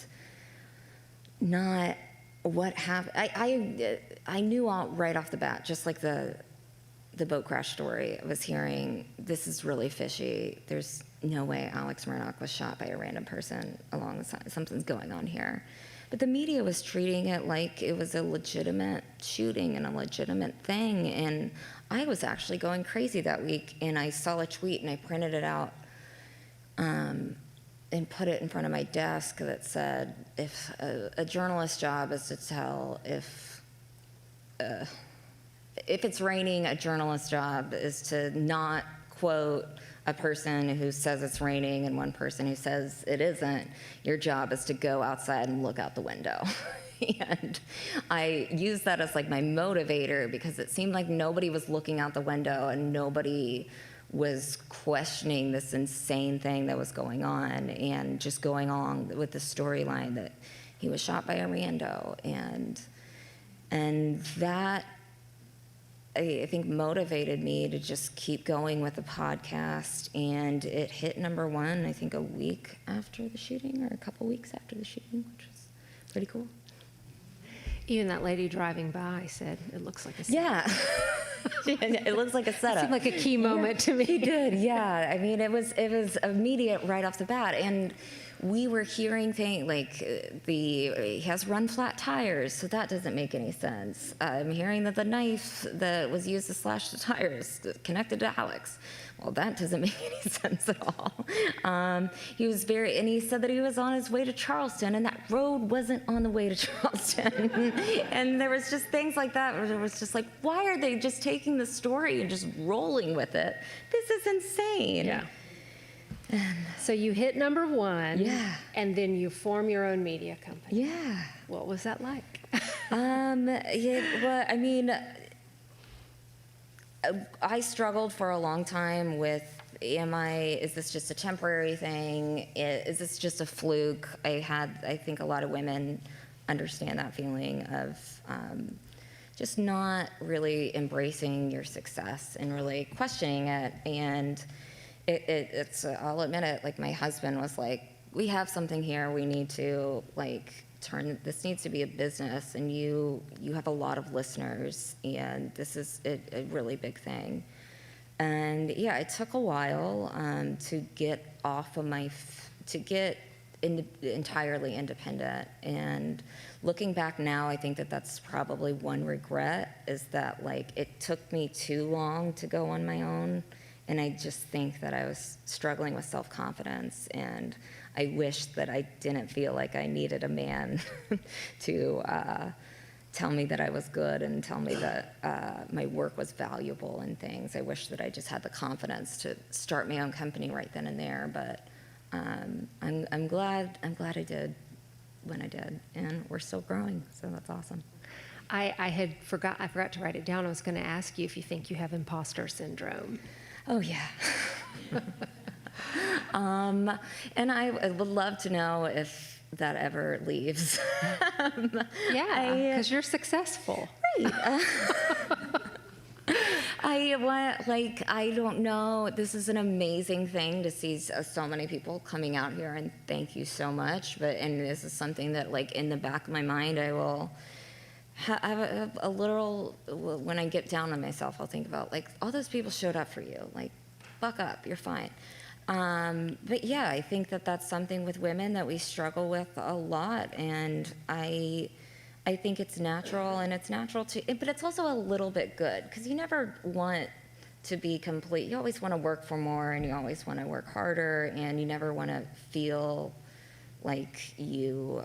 not what happened. I knew right off the bat, just like the boat crash story. I was hearing, this is really fishy. There's no way Alex Murdaugh was shot by a random person along the side. Something's going on here. But the media was treating it like it was a legitimate shooting and a legitimate thing. And I was actually going crazy that week, and I saw a tweet and I printed it out and put it in front of my desk that said, if a journalist's job is to tell if it's raining, a journalist's job is to not quote a person who says it's raining and one person who says it isn't. Your job is to go outside and look out the window. And I used that as like my motivator, because it seemed like nobody was looking out the window and nobody was questioning this insane thing that was going on, and just going along with the storyline that he was shot by a rando. And that, I think, motivated me to just keep going with the podcast. And it hit #1, I think, a week after the shooting, or a couple weeks after the shooting, which was pretty cool. Even that lady driving by said, it looks like a setup. Yeah. It looks like a setup. That seemed like a key moment to me. He did, yeah. I mean, it was immediate right off the bat. And we were hearing things like he has run flat tires, so that doesn't make any sense. I'm hearing that the knife that was used to slash the tires connected to Alex. Well, that doesn't make any sense at all. And he said that he was on his way to Charleston, and that road wasn't on the way to Charleston. And there was just things like that where it was just like, why are they just taking the story and just rolling with it? This is insane. Yeah. So you hit #1, Yeah. and then you form your own media company. Yeah. What was that like? Well, I mean, I struggled for a long time with, is this just a temporary thing? Is this just a fluke? I think a lot of women understand that feeling of just not really embracing your success and really questioning it. And I'll admit it, like my husband was like, we have something here, we need to this needs to be a business, and you have a lot of listeners, and this is a really big thing. And yeah, it took a while to get off of to get entirely independent. And looking back now, I think that that's probably one regret, is that it took me too long to go on my own. And I just think that I was struggling with self-confidence, and I wish that I didn't feel like I needed a man to tell me that I was good and tell me that my work was valuable and things. I wish that I just had the confidence to start my own company right then and there, but I'm glad I did when I did, and we're still growing, so that's awesome. I forgot to write it down. I was going to ask you if you think you have imposter syndrome. Oh yeah. And I would love to know if that ever leaves. Yeah, because you're successful. I don't know. This is an amazing thing to see so many people coming out here, and thank you so much. And this is something that, like, in the back of my mind, I will have a literal, when I get down on myself, I'll think about, like, all those people showed up for you. Like, buck up, you're fine. But yeah, I think that that's something with women that we struggle with a lot, and I think it's natural, and it's natural but it's also a little bit good, because you never want to be complete. You always want to work for more, and you always want to work harder, and you never want to feel like you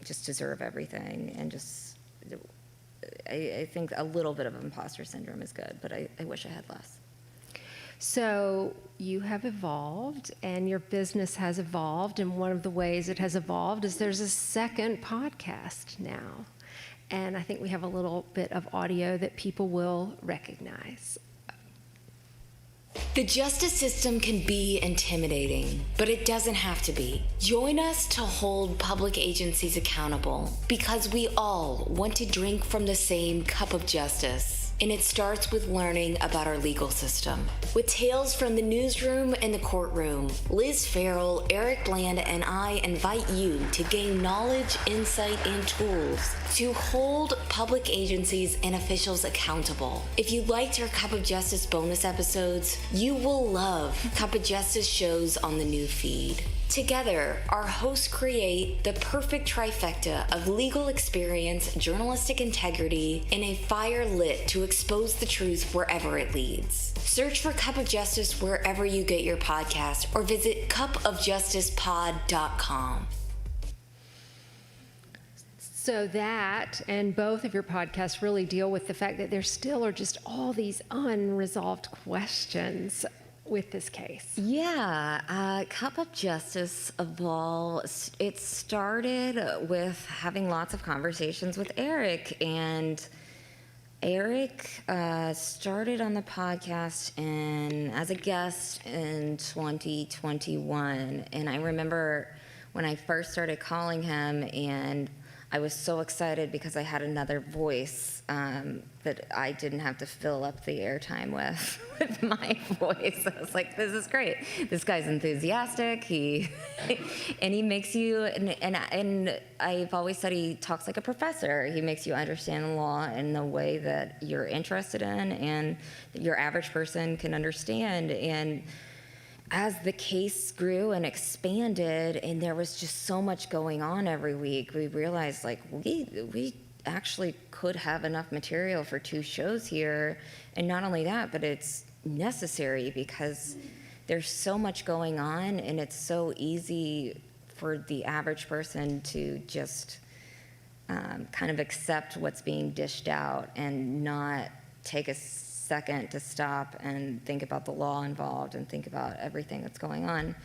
just deserve everything. And I think a little bit of imposter syndrome is good, but I wish I had less. So you have evolved, and your business has evolved, and one of the ways it has evolved is there's a second podcast now. And I think we have a little bit of audio that people will recognize. The justice system can be intimidating, but it doesn't have to be. Join us to hold public agencies accountable, because we all want to drink from the same cup of justice. And it starts with learning about our legal system. With tales from the newsroom and the courtroom, Liz Farrell, Eric Bland, and I invite you to gain knowledge, insight, and tools to hold public agencies and officials accountable. If you liked our Cup of Justice bonus episodes, you will love Cup of Justice shows on the new feed. Together, our hosts create the perfect trifecta of legal experience, journalistic integrity, and a fire lit to expose the truth wherever it leads. Search for Cup of Justice wherever you get your podcast, or visit cupofjusticepod.com. So that and both of your podcasts really deal with the fact that there still are just all these unresolved questions with this case. Yeah, Cup of Justice evolved. It started with having lots of conversations with Eric, and Eric started on the podcast as a guest in 2021, and I remember when I first started calling him, and I was so excited because I had another voice that I didn't have to fill up the airtime with my voice. I was like, this is great. This guy's enthusiastic. He makes you, and I've always said he talks like a professor. He makes you understand the law in the way that you're interested in and that your average person can understand. And as the case grew and expanded, and there was just so much going on every week, we realized, like, we actually could have enough material for 2 shows here. And not only that, but it's necessary because there's so much going on, and it's so easy for the average person to just kind of accept what's being dished out and not take a second to stop and think about the law involved and think about everything that's going on.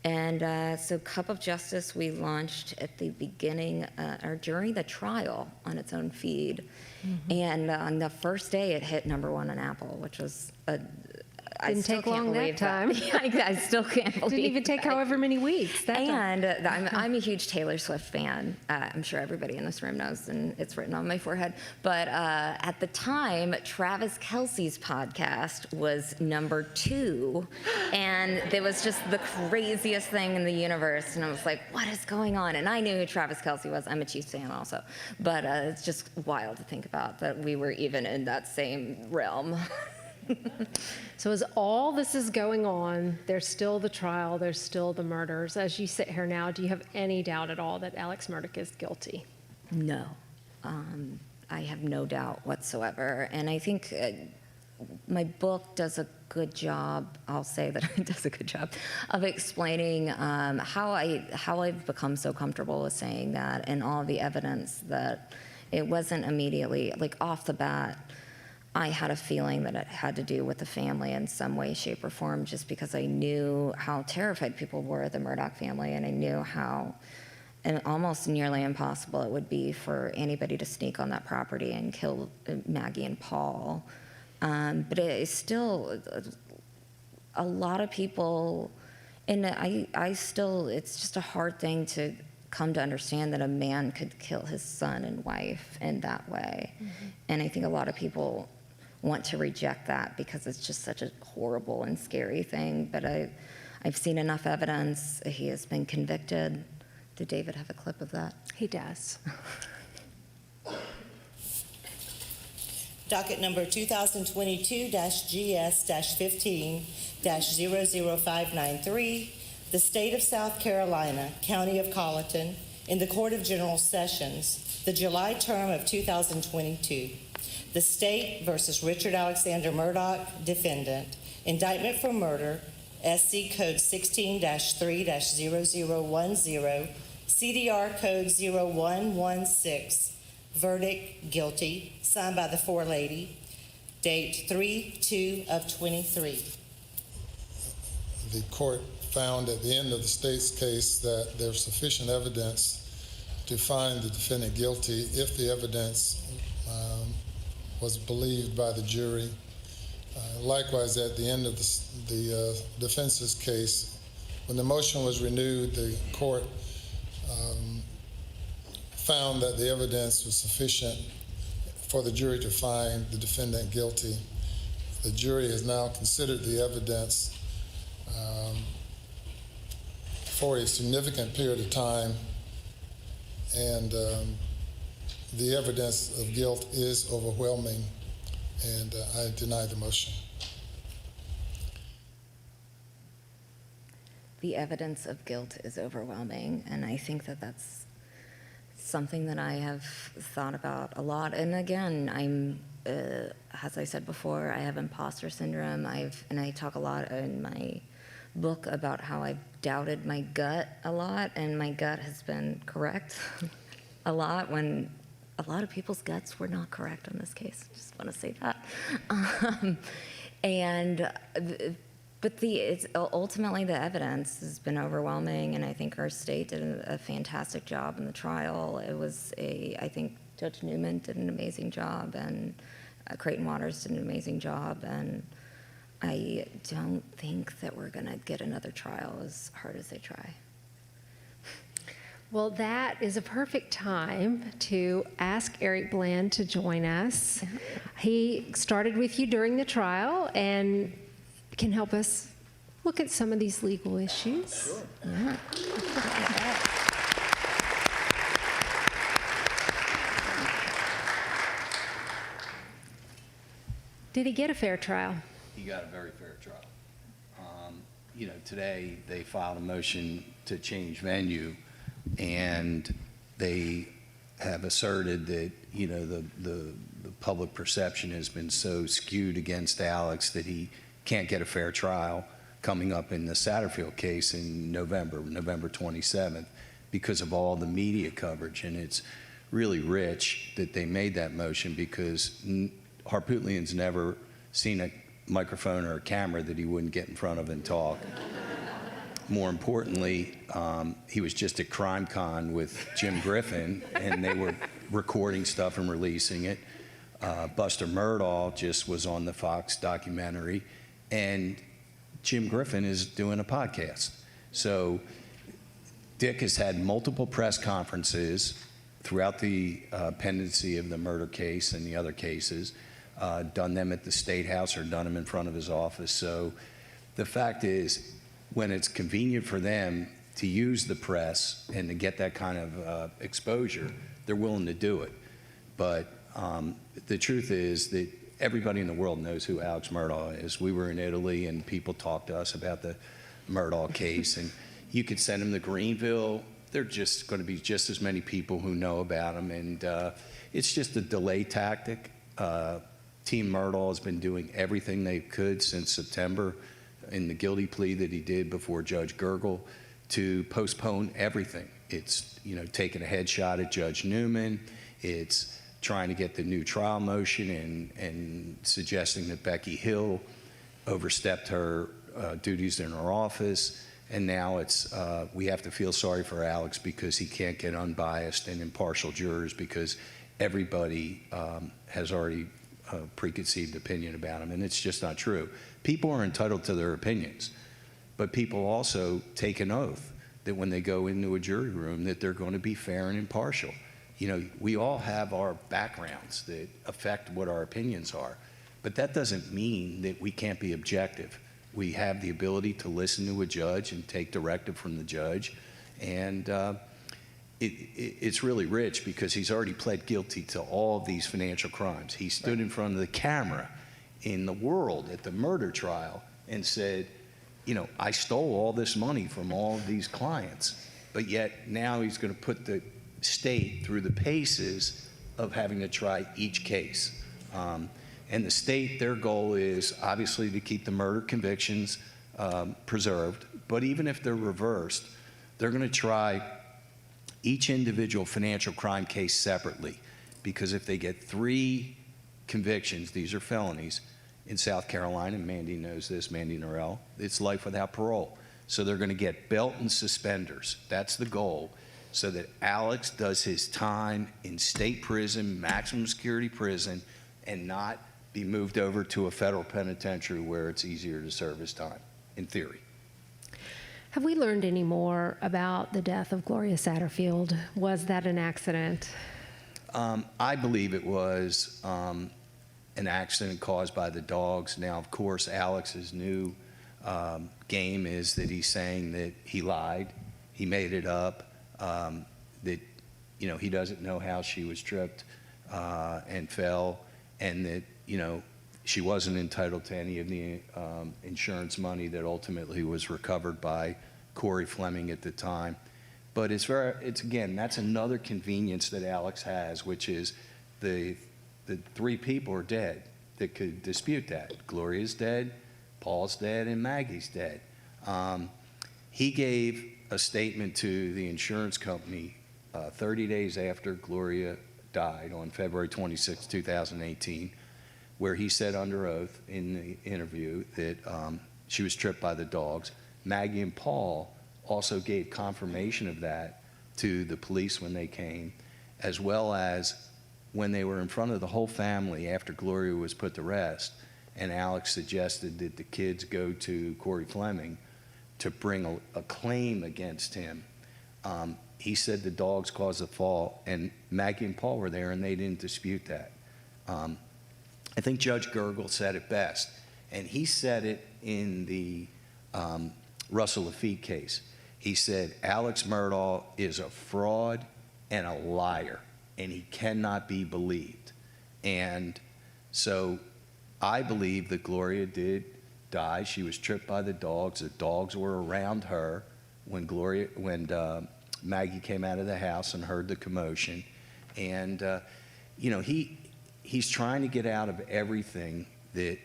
And so Cup of Justice, we launched at the beginning or during the trial on its own feed. Mm-hmm. And on the first day, it hit #1 on Apple, which was Didn't take long that time. I still can't believe Didn't even take however many weeks. I'm a huge Taylor Swift fan. I'm sure everybody in this room knows, and it's written on my forehead. But at the time, Travis Kelce's podcast was #2, and it was just the craziest thing in the universe. And I was like, what is going on? And I knew who Travis Kelce was. I'm a Chiefs fan also. But it's just wild to think about that we were even in that same realm. So as all this is going on, there's still the trial, there's still the murders. As you sit here now, do you have any doubt at all that Alex Murdaugh is guilty? No. I have no doubt whatsoever. And I think my book does a good job, I'll say that it does a good job, of explaining how I've become so comfortable with saying that, and all the evidence that it wasn't immediately, like off the bat, I had a feeling that it had to do with the family in some way, shape, or form, just because I knew how terrified people were of the Murdaugh family, and I knew how and almost nearly impossible it would be for anybody to sneak on that property and kill Maggie and Paul. But it is still a lot of people, and I still, it's just a hard thing to come to understand that a man could kill his son and wife in that way. Mm-hmm. And I think a lot of people want to reject that because it's just such a horrible and scary thing. But I've seen enough evidence. He has been convicted. Did David have a clip of that? He does. Docket number 2022-GS-15-00593, the State of South Carolina, County of Colleton, in the Court of General Sessions, the July term of 2022. The State versus Richard Alexander Murdaugh, defendant. Indictment for murder, SC Code 16-3-0010, CDR Code 0116. Verdict, guilty, signed by the forelady, date 3/2/23. The court found at the end of the state's case that there's sufficient evidence to find the defendant guilty if the evidence was believed by the jury. Likewise, at the end of the defense's case, when the motion was renewed, the court found that the evidence was sufficient for the jury to find the defendant guilty. The jury has now considered the evidence for a significant period of time, and the evidence of guilt is overwhelming, and I deny the motion. The evidence of guilt is overwhelming, and I think that that's something that I have thought about a lot. And again, I'm, as I said before, I have imposter syndrome. And I talk a lot in my book about how I've doubted my gut a lot, and my gut has been correct a lot when a lot of people's guts were not correct in this case. Just want to say that. But it's ultimately the evidence has been overwhelming, and I think our state did a fantastic job in the trial. I think Judge Newman did an amazing job, and Creighton Waters did an amazing job, and I don't think that we're going to get another trial as hard as they try. Well, that is a perfect time to ask Eric Bland to join us. He started with you during the trial and can help us look at some of these legal issues. Sure. Yeah. Did he get a fair trial? He got a very fair trial. Today they filed a motion to change venue, and they have asserted that, the public perception has been so skewed against Alex that he can't get a fair trial coming up in the Satterfield case in November 27th, because of all the media coverage. And it's really rich that they made that motion, because Harpootlian's never seen a microphone or a camera that he wouldn't get in front of and talk. More importantly, he was just at CrimeCon with Jim Griffin, and they were recording stuff and releasing it. Buster Murdaugh just was on the Fox documentary, and Jim Griffin is doing a podcast. So Dick has had multiple press conferences throughout the pendency of the murder case and the other cases, done them at the State House or done them in front of his office. So the fact is, when it's convenient for them to use the press and to get that kind of exposure, they're willing to do it. But the truth is that everybody in the world knows who Alex Murdaugh is. We were in Italy, and people talked to us about the Murdaugh case, and you could send them to Greenville. There are just going to be just as many people who know about him, and it's just a delay tactic. Team Murdaugh has been doing everything they could since September in the guilty plea that he did before Judge Gergel to postpone everything. It's, taking a headshot at Judge Newman. It's trying to get the new trial motion and suggesting that Becky Hill overstepped her duties in her office. And now it's we have to feel sorry for Alex because he can't get unbiased and impartial jurors because everybody has already a preconceived opinion about him, and it's just not true. People are entitled to their opinions, but people also take an oath that when they go into a jury room that they're going to be fair and impartial. You know, we all have our backgrounds that affect what our opinions are, but that doesn't mean that we can't be objective. We have the ability to listen to a judge and take directive from the judge, and it's really rich because he's already pled guilty to all of these financial crimes. He stood in front of the camera in the world at the murder trial and said, you know, I stole all this money from all of these clients, but yet now he's going to put the state through the paces of having to try each case. And the state, their goal is obviously to keep the murder convictions preserved, but even if they're reversed, they're going to try each individual financial crime case separately, because if they get 3 convictions, these are felonies, in South Carolina, and Mandy knows this, Mandy Norell, it's life without parole. So they're going to get belt and suspenders. That's the goal, so that Alex does his time in state prison, maximum security prison, and not be moved over to a federal penitentiary where it's easier to serve his time, in theory. Have we learned any more about the death of Gloria Satterfield? Was that an accident? I believe it was an accident caused by the dogs. Now, of course, Alex's new game is that he's saying that he lied, he made it up, that, you know, he doesn't know how she was tripped and fell, and that, you know, she wasn't entitled to any of the insurance money that ultimately was recovered by Corey Fleming at the time. But it's again, that's another convenience that Alex has, which is the 3 people are dead that could dispute that. Gloria's dead, Paul's dead, and Maggie's dead. He gave a statement to the insurance company 30 days after Gloria died on February 26, 2018, where he said under oath in the interview that she was tripped by the dogs. Maggie and Paul also gave confirmation of that to the police when they came, as well as when they were in front of the whole family after Gloria was put to rest, and Alex suggested that the kids go to Corey Fleming to bring a claim against him. He said the dogs caused the fall, and Maggie and Paul were there, and they didn't dispute that. I think Judge Gergel said it best, and he said it in the Russell Lafitte case. He said, Alex Murdaugh is a fraud and a liar, and he cannot be believed. And so I believe that Gloria did die. She was tripped by the dogs. The dogs were around her when Maggie came out of the house and heard the commotion. And, you know, he's trying to get out of everything that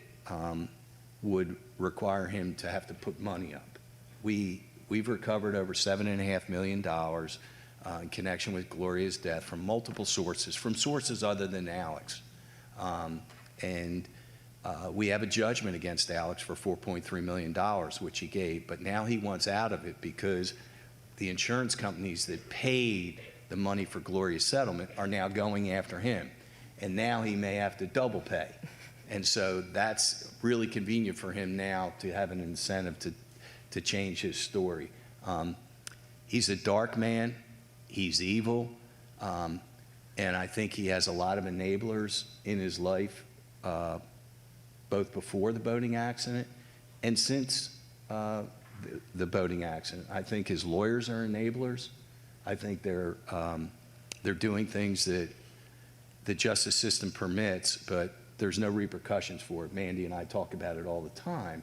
would require him to have to put money up. We've recovered over $7.5 million in connection with Gloria's death from multiple sources, from sources other than Alex. We have a judgment against Alex for $4.3 million, which he gave, but now he wants out of it because the insurance companies that paid the money for Gloria's settlement are now going after him. And now he may have to double pay. And so that's really convenient for him now to have an incentive to change his story. He's a dark man, he's evil, and I think he has a lot of enablers in his life, both before the boating accident and since the boating accident. I think his lawyers are enablers. I think they're doing things that the justice system permits, but there's no repercussions for it. Mandy and I talk about it all the time,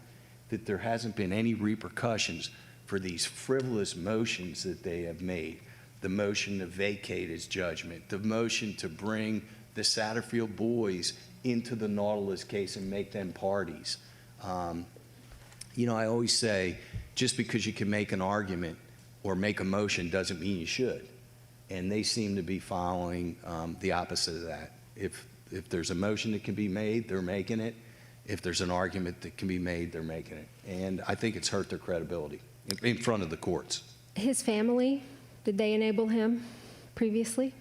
that there hasn't been any repercussions for these frivolous motions that they have made. The motion to vacate his judgment, the motion to bring the Satterfield boys into the Nautilus case and make them parties. You know, I always say, just because you can make an argument or make a motion doesn't mean you should. And they seem to be following the opposite of that. If there's a motion that can be made, they're making it. If there's an argument that can be made, they're making it. And I think it's hurt their credibility in front of the courts. His family, did they enable him previously?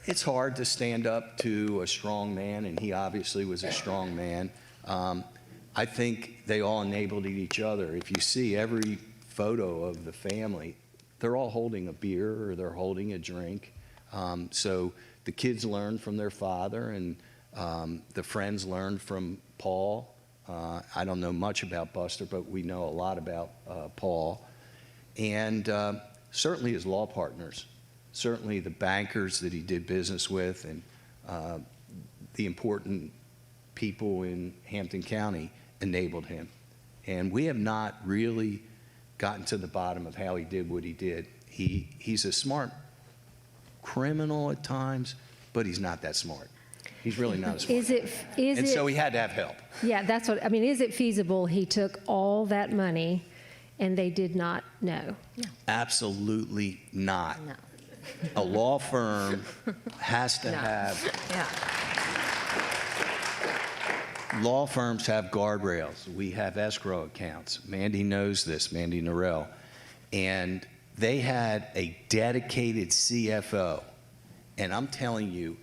It's hard to stand up to a strong man, and he obviously was a strong man. I think they all enabled each other. If you see every photo of the family, they're all holding a beer or they're holding a drink. So the kids learned from their father, and the friends learned from Paul. I don't know much about Buster, but we know a lot about Paul. And certainly his law partners, certainly the bankers that he did business with, and the important people in Hampton County enabled him. And we have not really gotten to the bottom of how he did what he did. He's a smart criminal at times, but he's not that smart. He's really not as smart. So he had to have help. Yeah, that's what, I mean, is it feasible he took all that money and they did not know? No. Absolutely not. No. A law firm has to have, law firms have guardrails. We have escrow accounts. Mandy knows this, Mandy Norell. And they had a dedicated CFO. And I'm telling you,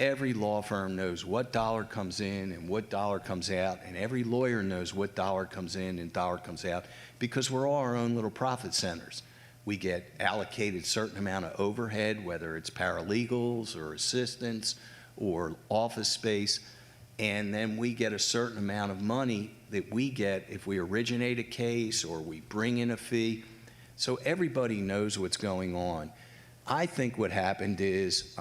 every law firm knows what dollar comes in and what dollar comes out, and every lawyer knows what dollar comes in and dollar comes out, because we're all our own little profit centers. We get allocated certain amount of overhead, whether it's paralegals or assistants or office space, and then we get a certain amount of money that we get if we originate a case or we bring in a fee. So everybody knows what's going on. I think what happened is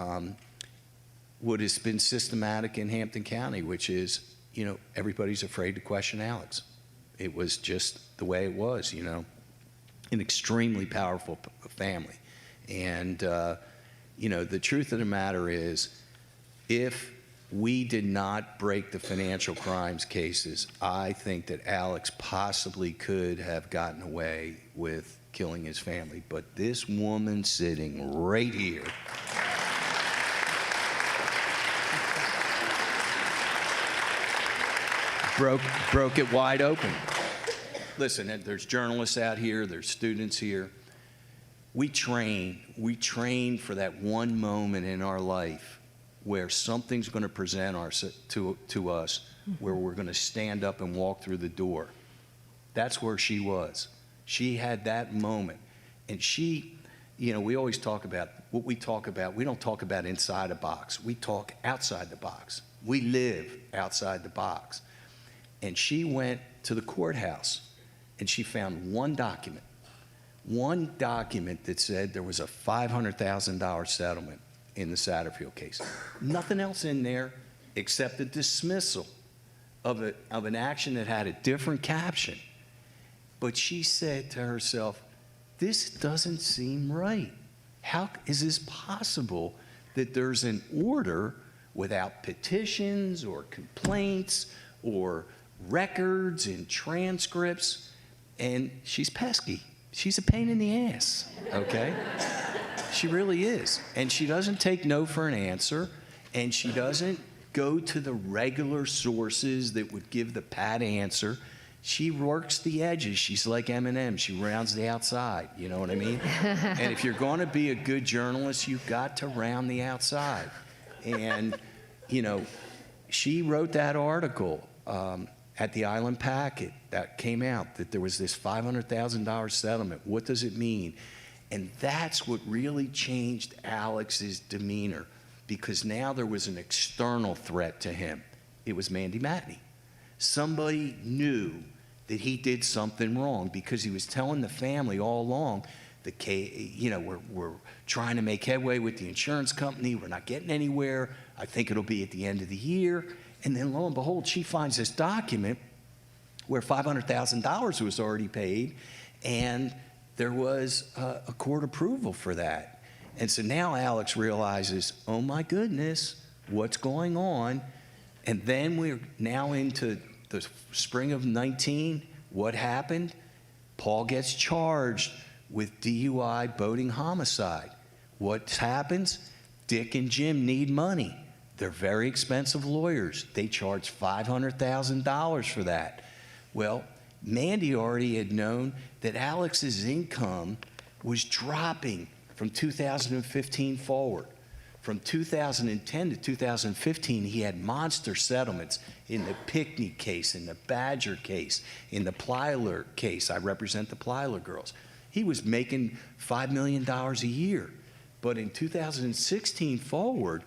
what has been systematic in Hampton County, which is, everybody's afraid to question Alex. It was just the way it was, an extremely powerful family. And, the truth of the matter is, if we did not break the financial crimes cases, I think that Alex possibly could have gotten away with killing his family. But this woman sitting right here broke it wide open. Listen, there's journalists out here, there's students here. We train for that one moment in our life where something's going to present to us, where we're going to stand up and walk through the door. That's where she was. She had that moment. And she, we always talk about what we talk about. We don't talk about inside a box. We talk outside the box. We live outside the box. And she went to the courthouse and she found one document that said there was a $500,000 settlement in the Satterfield case. Nothing else in there except the dismissal of an action that had a different caption. But she said to herself, this doesn't seem right. How is this possible that there's an order without petitions or complaints or records and transcripts? And she's pesky. She's a pain in the ass, okay? She really is. And she doesn't take no for an answer, and she doesn't go to the regular sources that would give the pat answer. She works the edges. She's like Eminem. She rounds the outside, you know what I mean? And if you're going to be a good journalist, you've got to round the outside. And, she wrote that article at the Island Packet that came out, that there was this $500,000 settlement. What does it mean? And that's what really changed Alex's demeanor, because now there was an external threat to him. It was Mandy Matney. Somebody knew that he did something wrong, because he was telling the family all along, we're trying to make headway with the insurance company. We're not getting anywhere. I think it'll be at the end of the year. And then lo and behold, she finds this document where $500,000 was already paid, and there was a court approval for that. And so now Alex realizes, oh my goodness, what's going on? And then we're now into the spring of 19. What happened? Paul gets charged with DUI, boating homicide. What happens? Dick and Jim need money. They're very expensive lawyers. They charge $500,000 for that. Well, Mandy already had known that Alex's income was dropping from 2015 forward. From 2010 to 2015, he had monster settlements in the Pickney case, in the Badger case, in the Plyler case. I represent the Plyler girls. He was making $5 million a year. But in 2016 forward,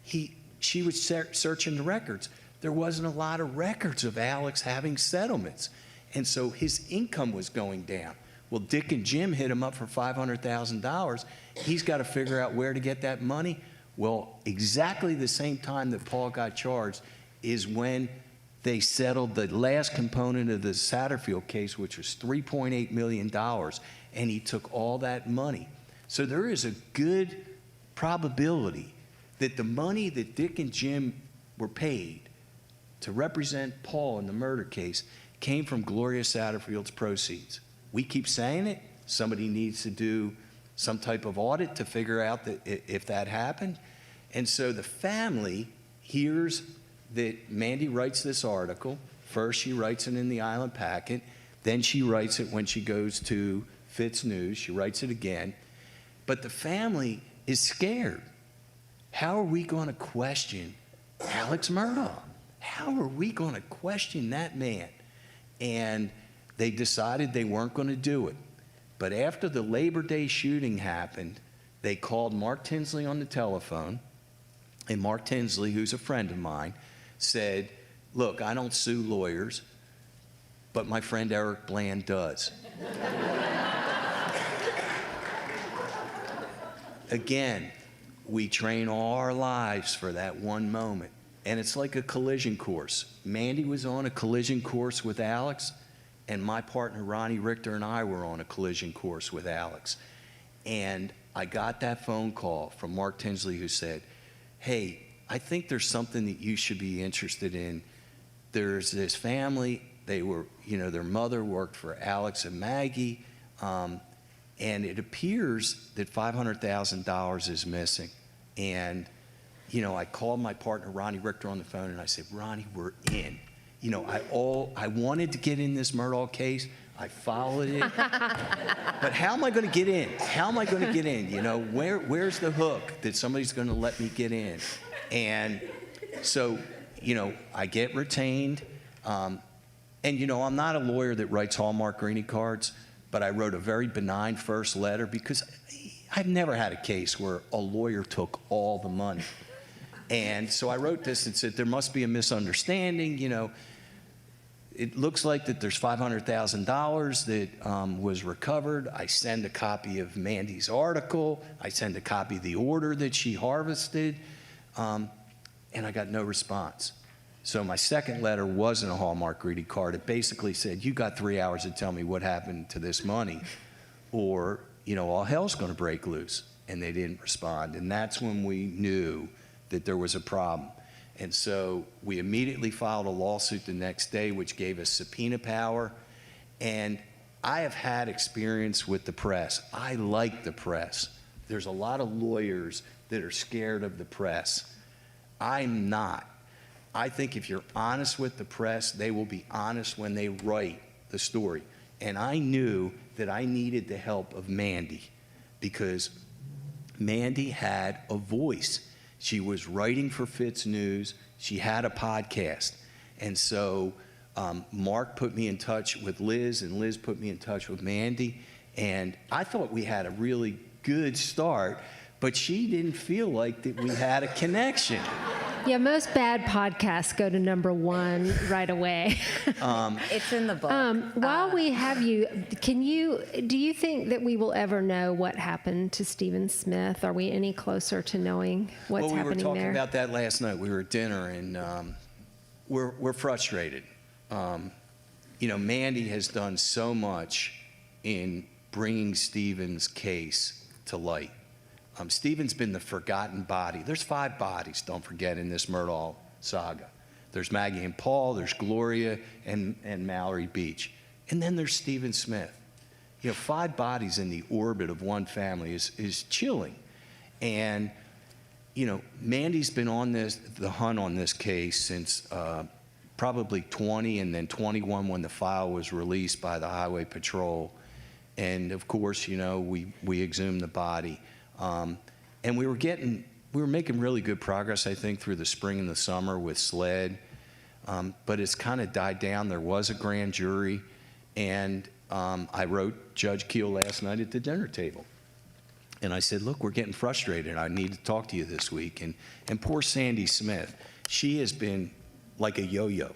she was searching the records. There wasn't a lot of records of Alex having settlements. And so his income was going down. Well, Dick and Jim hit him up for $500,000. He's got to figure out where to get that money. Well, exactly the same time that Paul got charged is when they settled the last component of the Satterfield case, which was $3.8 million, and he took all that money. So there is a good probability that the money that Dick and Jim were paid to represent Paul in the murder case came from Gloria Satterfield's proceeds. We keep saying it. Somebody needs to do some type of audit to figure out that if that happened. And so the family hears that Mandy writes this article. First, she writes it in the Island Packet. Then she writes it when she goes to Fitz News. She writes it again. But the family is scared. How are we going to question Alex Murdaugh? How are we going to question that man? And they decided they weren't going to do it. But after the Labor Day shooting happened, they called Mark Tinsley on the telephone, and Mark Tinsley, who's a friend of mine, said, look, I don't sue lawyers, but my friend Eric Bland does. Again, we train all our lives for that one moment. And it's like a collision course. Mandy was on a collision course with Alex, and my partner Ronnie Richter and I were on a collision course with Alex. And I got that phone call from Mark Tinsley who said, hey, I think there's something that you should be interested in. There's this family, they were, their mother worked for Alex and Maggie, and it appears that $500,000 is missing. And I called my partner, Ronnie Richter, on the phone, and I said, Ronnie, we're in. I wanted to get in this Murdaugh case. I followed it. But how am I going to get in? How am I going to get in? Where's the hook that somebody's going to let me get in? And so, I get retained. And, I'm not a lawyer that writes Hallmark greeting cards, but I wrote a very benign first letter because I've never had a case where a lawyer took all the money. And so I wrote this and said, there must be a misunderstanding. It looks like that there's $500,000 that was recovered. I send a copy of Mandy's article. I send a copy of the order that she harvested. And I got no response. So my second letter wasn't a Hallmark greeting card. It basically said, you got 3 hours to tell me what happened to this money, or, all hell's going to break loose. And they didn't respond. And that's when we knew that there was a problem. And so we immediately filed a lawsuit the next day, which gave us subpoena power. And I have had experience with the press. I like the press. There's a lot of lawyers that are scared of the press. I'm not. I think if you're honest with the press, they will be honest when they write the story. And I knew that I needed the help of Mandy because Mandy had a voice. She was writing for Fitz News. She had a podcast. And so Mark put me in touch with Liz, and Liz put me in touch with Mandy. And I thought we had a really good start, but she didn't feel like that we had a connection. Yeah, most bad podcasts go to number one right away. It's in the book. While we have you, do you think that we will ever know what happened to Stephen Smith? Are we any closer to knowing what's happening there? Well, we were talking about that last night. We were at dinner, and we're frustrated. Mandy has done so much in bringing Stephen's case to light. Stephen's been the forgotten body. There's 5 bodies, don't forget, in this Murdaugh saga. There's Maggie and Paul, there's Gloria and Mallory Beach. And then there's Stephen Smith. 5 bodies in the orbit of one family is chilling. And, Mandy's been on the hunt on this case since probably 20 and then 21 when the file was released by the Highway Patrol. And of course, we exhumed the body. And we were making really good progress, I think, through the spring and the summer with SLED. But it's kind of died down. There was a grand jury. And I wrote Judge Keel last night at the dinner table. And I said, look, we're getting frustrated. I need to talk to you this week. And poor Sandy Smith, she has been like a yo-yo.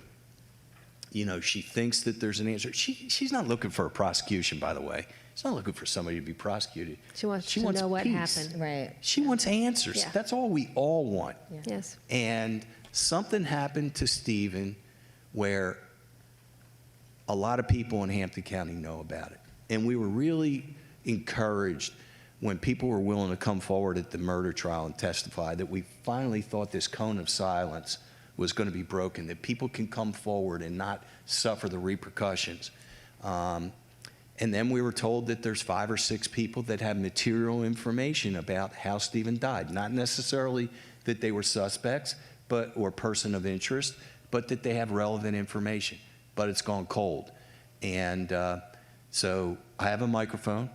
She thinks that there's an answer. She's not looking for a prosecution, by the way. She's not looking for somebody to be prosecuted. She wants to know what peace. happened. Right. She wants answers. Yeah. That's all we all want. Yeah. Yes. And something happened to Stephen where a lot of people in Hampton County know about it. And we were really encouraged when people were willing to come forward at the murder trial and testify that we finally thought this cone of silence was going to be broken, that people can come forward and not suffer the repercussions. And then we were told that there's 5 or 6 people that have material information about how Stephen died. Not necessarily that they were suspects or person of interest, but that they have relevant information. But it's gone cold. And so I have a microphone.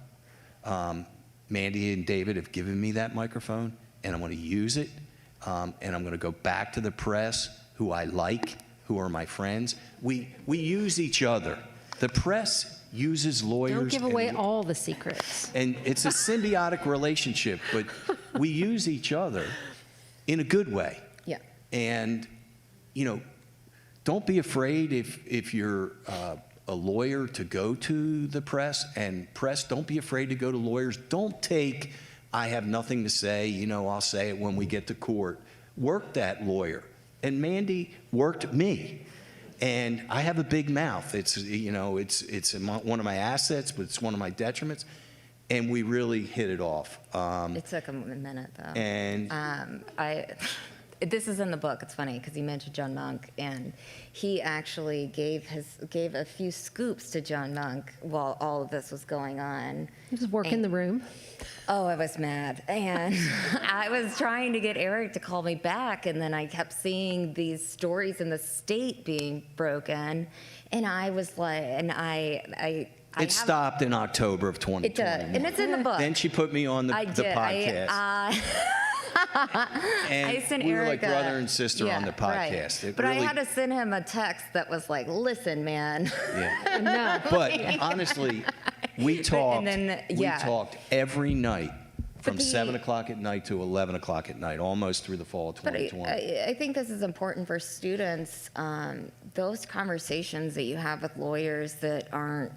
Mandy and David have given me that microphone, and I'm going to use it. And I'm going to go back to the press, who I like, who are my friends. We use each other. The press uses lawyers. Don't give away all the secrets. And it's a symbiotic relationship, but we use each other in a good way. Yeah. And, don't be afraid if you're a lawyer to go to the press, and press, don't be afraid to go to lawyers. Don't take, I have nothing to say, I'll say it when we get to court. Work that lawyer. And Mandy worked me. And I have a big mouth. It's one of my assets, but it's one of my detriments. And we really hit it off. It took a minute, though. And this is in the book. It's funny because you mentioned John Monk, and he actually gave a few scoops to John Monk while all of this was going on. He was working the room. Oh, I was mad. And I was trying to get Eric to call me back, and then I kept seeing these stories in the state being broken, and I was like, it stopped in October of 2020. It did, and it's in the book. Then she put me on the podcast. And I sent we were Eric like brother and sister on the podcast. Right. But I had to send him a text that was like, listen, man. Yeah. No. But honestly, we talked every night from 7 o'clock at night to 11 o'clock at night, almost through the fall of 2020. But I think this is important for students. Those conversations that you have with lawyers that aren't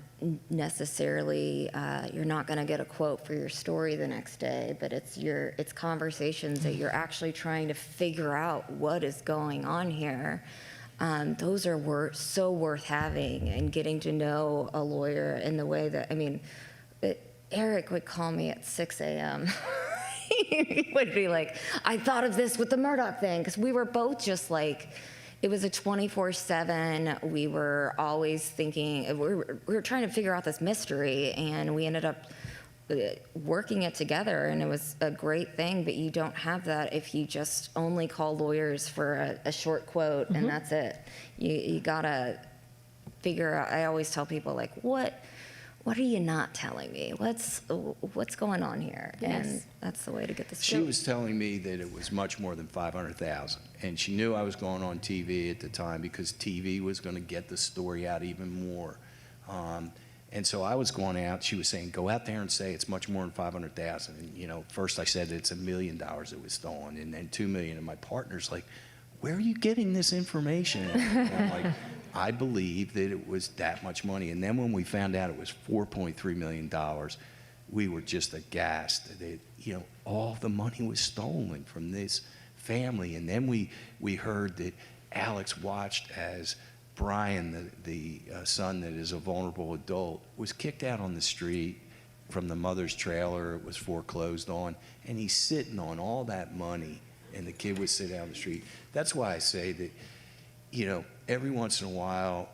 necessarily, you're not going to get a quote for your story the next day, but it's conversations that you're actually trying to figure out what is going on here. Those are so worth having, and getting to know a lawyer in the way that, Eric would call me at 6 a.m. He would be like, I thought of this with the Murdaugh thing, because we were both just like, it was a 24/7. We were always thinking, we were trying to figure out this mystery, and we ended up working it together, and it was a great thing. But you don't have that if you just only call lawyers for a short quote, and that's it. You gotta figure out. I always tell people, like, what are you not telling me? What's going on here? Yes. And that's the way to get the She was telling me that it was much more than $500,000, and she knew I was going on TV at the time because TV was going to get the story out even more. And so I was going out. She was saying, "Go out there and say it's much more than $500,000." And first I said it's $1 million that was stolen, and then $2 million. And my partner's like, "Where are you getting this information?" And I'm like, I believe that it was that much money. And then when we found out it was $4.3 million, we were just aghast that all the money was stolen from this family. And then we heard that Alex watched as Brian, the son that is a vulnerable adult, was kicked out on the street from the mother's trailer. It was foreclosed on. And he's sitting on all that money, and the kid would sit out on the street. That's why I say that, every once in a while,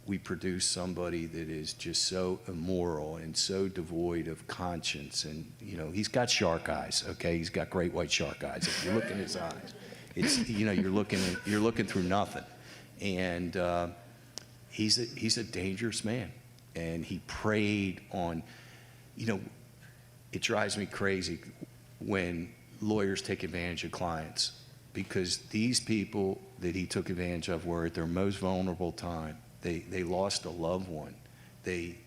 we produce somebody that is just so immoral and so devoid of conscience. And, you know, he's got shark eyes, okay? He's got great white shark eyes. If you look in his eyes, it's, you know, you're looking through nothing. And he's a dangerous man. And he preyed on, you know, it drives me crazy when lawyers take advantage of clients, because these people that he took advantage of were at their most vulnerable time. They lost a loved one. They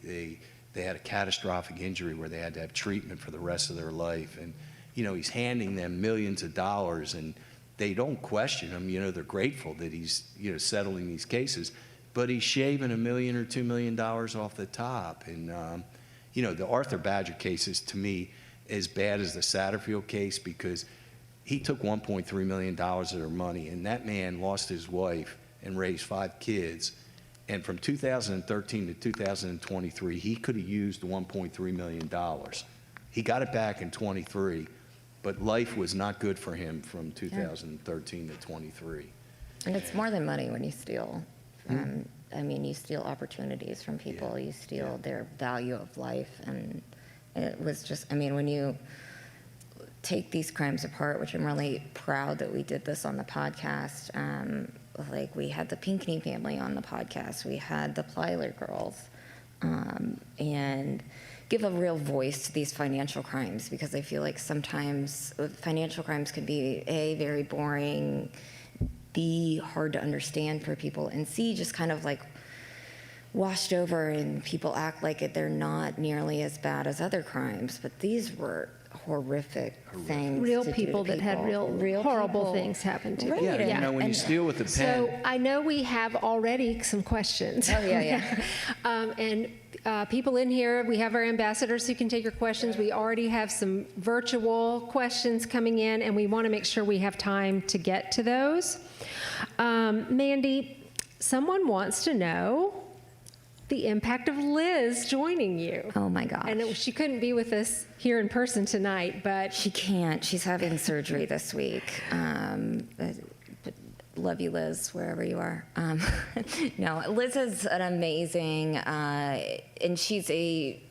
had a catastrophic injury where they had to have treatment for the rest of their life. And, you know, he's handing them millions of dollars, and they don't question him. You know, they're grateful that he's, you know, settling these cases, but he's shaving $1 million or $2 million off the top. And, you know, the Arthur Badger case is, to me, as bad as the Satterfield case, because he took $1.3 million of their money, and that man lost his wife and raised 5 kids. And from 2013 to 2023, he could have used the $1.3 million. He got it back in 23, but life was not good for him from 2013 to 23. And it's more than money when you steal. I mean, you steal opportunities from people. You steal their value of life. And it was just, I mean, when you take these crimes apart, which I'm really proud that we did this on the podcast. Like, we had the Pinckney family on the podcast. We had the Plyler girls. And give a real voice to these financial crimes, because I feel like sometimes financial crimes can be, A, very boring, B, hard to understand for people, and C, just kind of like washed over, and people act like they're not nearly as bad as other crimes. But these were horrific things. Real to do people to that had real horrible people. things happen to them. Right. Yeah, you know, when you steal with a pen. So I know we have already some questions. Oh, yeah. And people in here, we have our ambassadors who can take your questions. We already have some virtual questions coming in, and we want to make sure we have time to get to those. Mandy, someone wants to know the impact of Liz joining you. Oh my gosh. And she couldn't be with us here in person tonight, but She can't. She's having surgery this week. But love you, Liz, wherever you are. No, Liz is an amazing, and she's a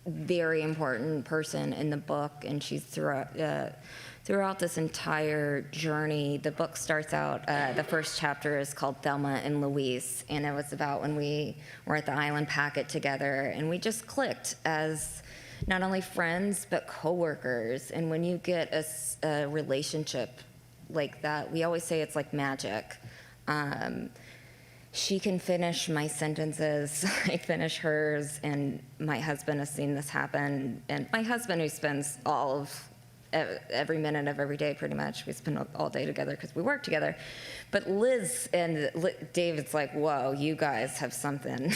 very important person in the book, and she's throughout this entire journey. The book starts out, the first chapter is called Thelma and Louise, and it was about when we were at the Island Packet together, and we just clicked as not only friends, but coworkers. And when you get a relationship like that, we always say it's like magic. She can finish my sentences, I finish hers, and my husband has seen this happen. And my husband, who spends every minute of every day, pretty much. We spend all day together because we work together. But Liz and David's like, whoa, you guys have something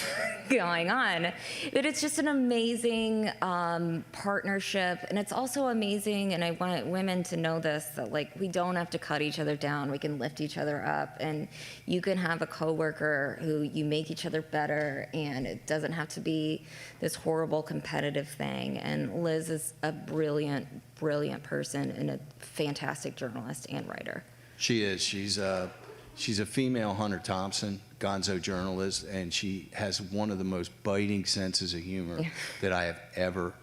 going on. But it's just an amazing partnership. And it's also amazing, and I want women to know this, that like, we don't have to cut each other down. We can lift each other up. And you can have a coworker who you make each other better, and it doesn't have to be this horrible competitive thing. And Liz is a brilliant person and a fantastic journalist and writer. She is. She's a female Hunter Thompson, gonzo journalist, and she has one of the most biting senses of humor that I have ever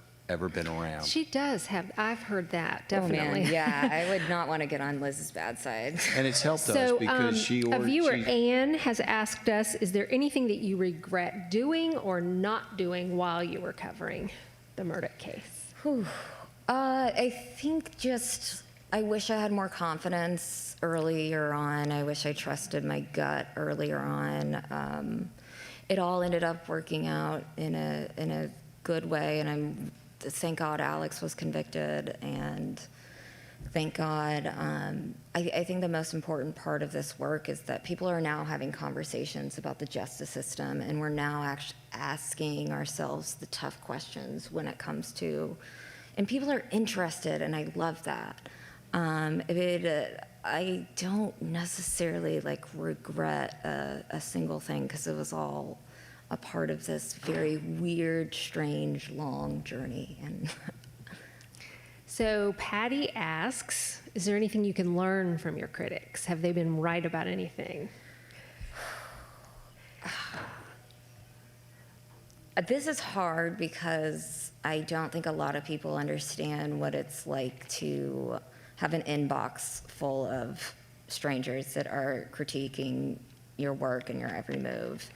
been around. she does have, I've heard that, Oh, definitely. man, yeah, I would not want to get on Liz's bad side. And it's helped us So, because a viewer, Anne, has asked us, is there anything that you regret doing or not doing while you were covering the Murdoch case? I think just, I wish I had more confidence earlier on. I wish I trusted my gut earlier on. It all ended up working out in a good way, and thank God Alex was convicted, and thank God. I think the most important part of this work is that people are now having conversations about the justice system, and we're now actually asking ourselves the tough questions when it comes to, and people are interested, and I love that. I don't necessarily regret a single thing, because it was all a part of this very weird, strange, long journey. And So Patty asks, is there anything you can learn from your critics? Have they been right about anything? This is hard because I don't think a lot of people understand what it's like to have an inbox full of strangers that are critiquing your work and your every move,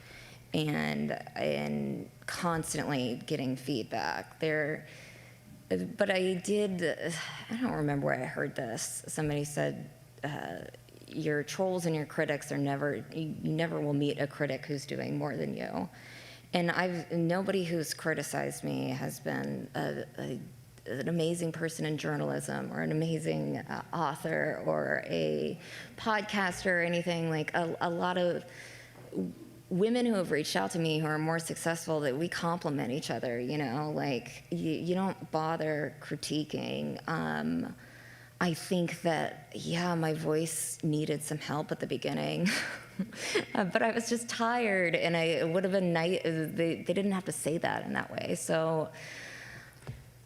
and constantly getting feedback. But I don't remember where I heard this. Somebody said, your trolls and your critics you never will meet a critic who's doing more than you. And nobody who's criticized me has been an amazing person in journalism or an amazing author or a podcaster or anything. Like a lot of women who have reached out to me who are more successful, that we compliment each other, like you don't bother critiquing. I think that, yeah, my voice needed some help at the beginning, but I was just tired, and it would have been nice. They didn't have to say that in that way. So,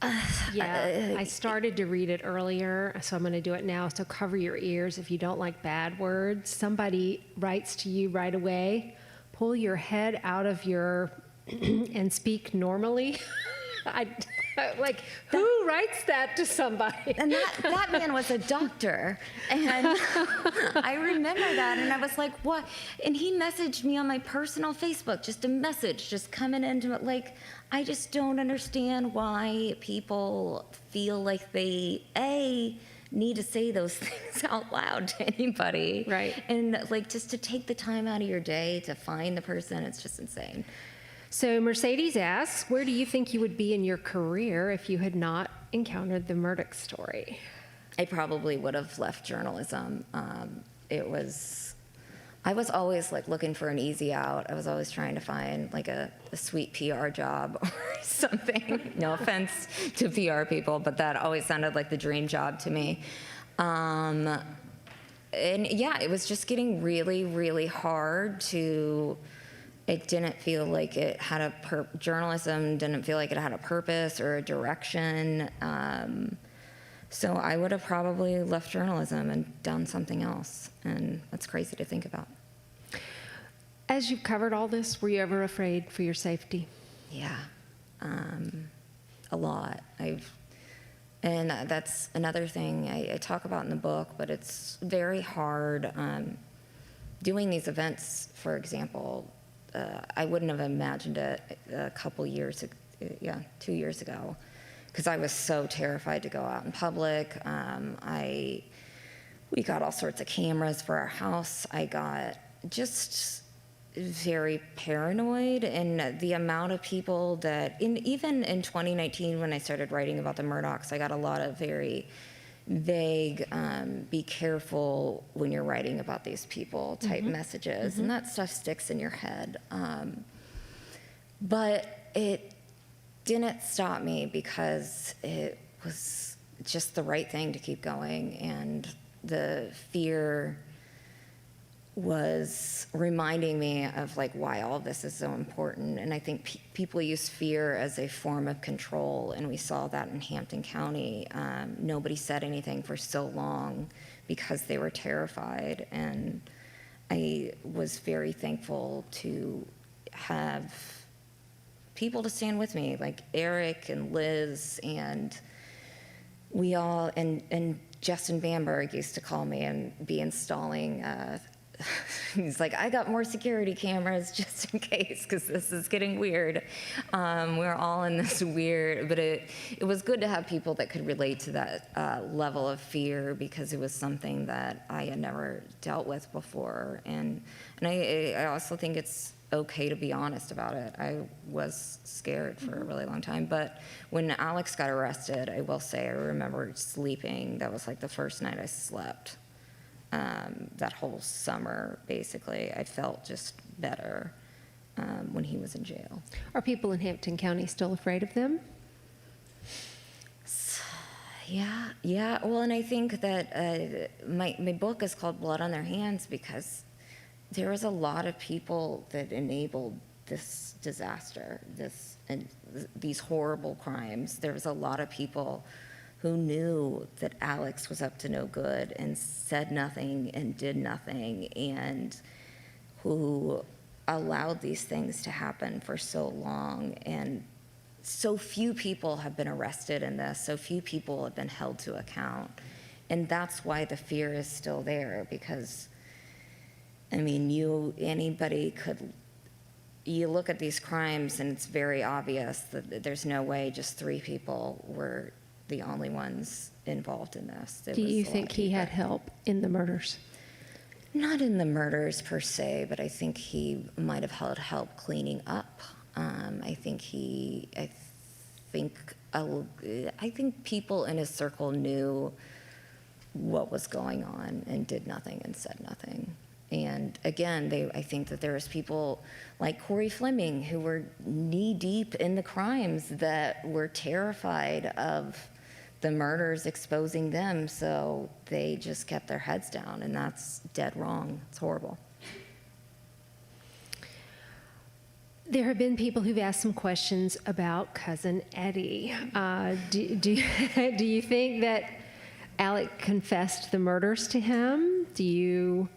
I started to read it earlier, so I'm going to do it now. So cover your ears if you don't like bad words. Somebody writes to you right away. Pull your head out of your and speak normally. Like, who writes that to somebody? And that man was a doctor. And I remember that, and I was like, what? And he messaged me on my personal Facebook, just a message, just coming into it. Like, I just don't understand why people feel like they, need to say those things out loud to anybody. Right. And, like, just to take the time out of your day to find the person, it's just insane. So Mercedes asks, where do you think you would be in your career if you had not encountered the Murdoch story? I probably would have left journalism. I was always like looking for an easy out. I was always trying to find like a sweet PR job or something. No offense to PR people, but that always sounded like the dream job to me. And yeah, it was just getting really, really hard to. It didn't feel like it had journalism didn't feel like it had a purpose or a direction. So I would have probably left journalism and done something else. And that's crazy to think about. As you've covered all this, were you ever afraid for your safety? Yeah, a lot. And that's another thing I talk about in the book, but it's very hard. Doing these events, for example, I wouldn't have imagined it a couple years, 2 years ago, because I was so terrified to go out in public. We got all sorts of cameras for our house. I got just very paranoid, and the amount of people that, even in 2019 when I started writing about the Murdochs, I got a lot of very vague, be careful when you're writing about these people type messages, and that stuff sticks in your head. But it didn't stop me because it was just the right thing to keep going, and the fear was reminding me of like why all of this is so important. And I think people use fear as a form of control, and we saw that in Hampton County. Nobody said anything for so long because they were terrified, and I was very thankful to have people to stand with me, like Eric and Liz, and we all, and Justin Bamberg used to call me and be installing he's like, I got more security cameras just in case, because this is getting weird. We're all in this weird, but it was good to have people that could relate to that level of fear, because it was something that I had never dealt with before. And I also think it's okay to be honest about it. I was scared for a really long time, but when Alex got arrested, I will say I remember sleeping. That was like the first night I slept. That whole summer, basically, I felt just better when he was in jail. Are people in Hampton County still afraid of them? Yeah. Well, and I think that my book is called Blood on Their Hands because there was a lot of people that enabled this disaster, these horrible crimes. There was a lot of people who knew that Alex was up to no good and said nothing and did nothing, and who allowed these things to happen for so long, and so few people have been arrested in this, so few people have been held to account. And that's why the fear is still there, because, I mean, anybody could, you look at these crimes and it's very obvious that there's no way just 3 people were the only ones involved in this. Do you think he had help in the murders? Not in the murders per se, but I think he might have had help cleaning up. I think people in his circle knew what was going on and did nothing and said nothing. And again, I think that there was people like Corey Fleming who were knee deep in the crimes that were terrified of the murders exposing them, so they just kept their heads down, and that's dead wrong. It's horrible. There have been people who've asked some questions about Cousin Eddie. Do you think that Alec confessed the murders to him? Do you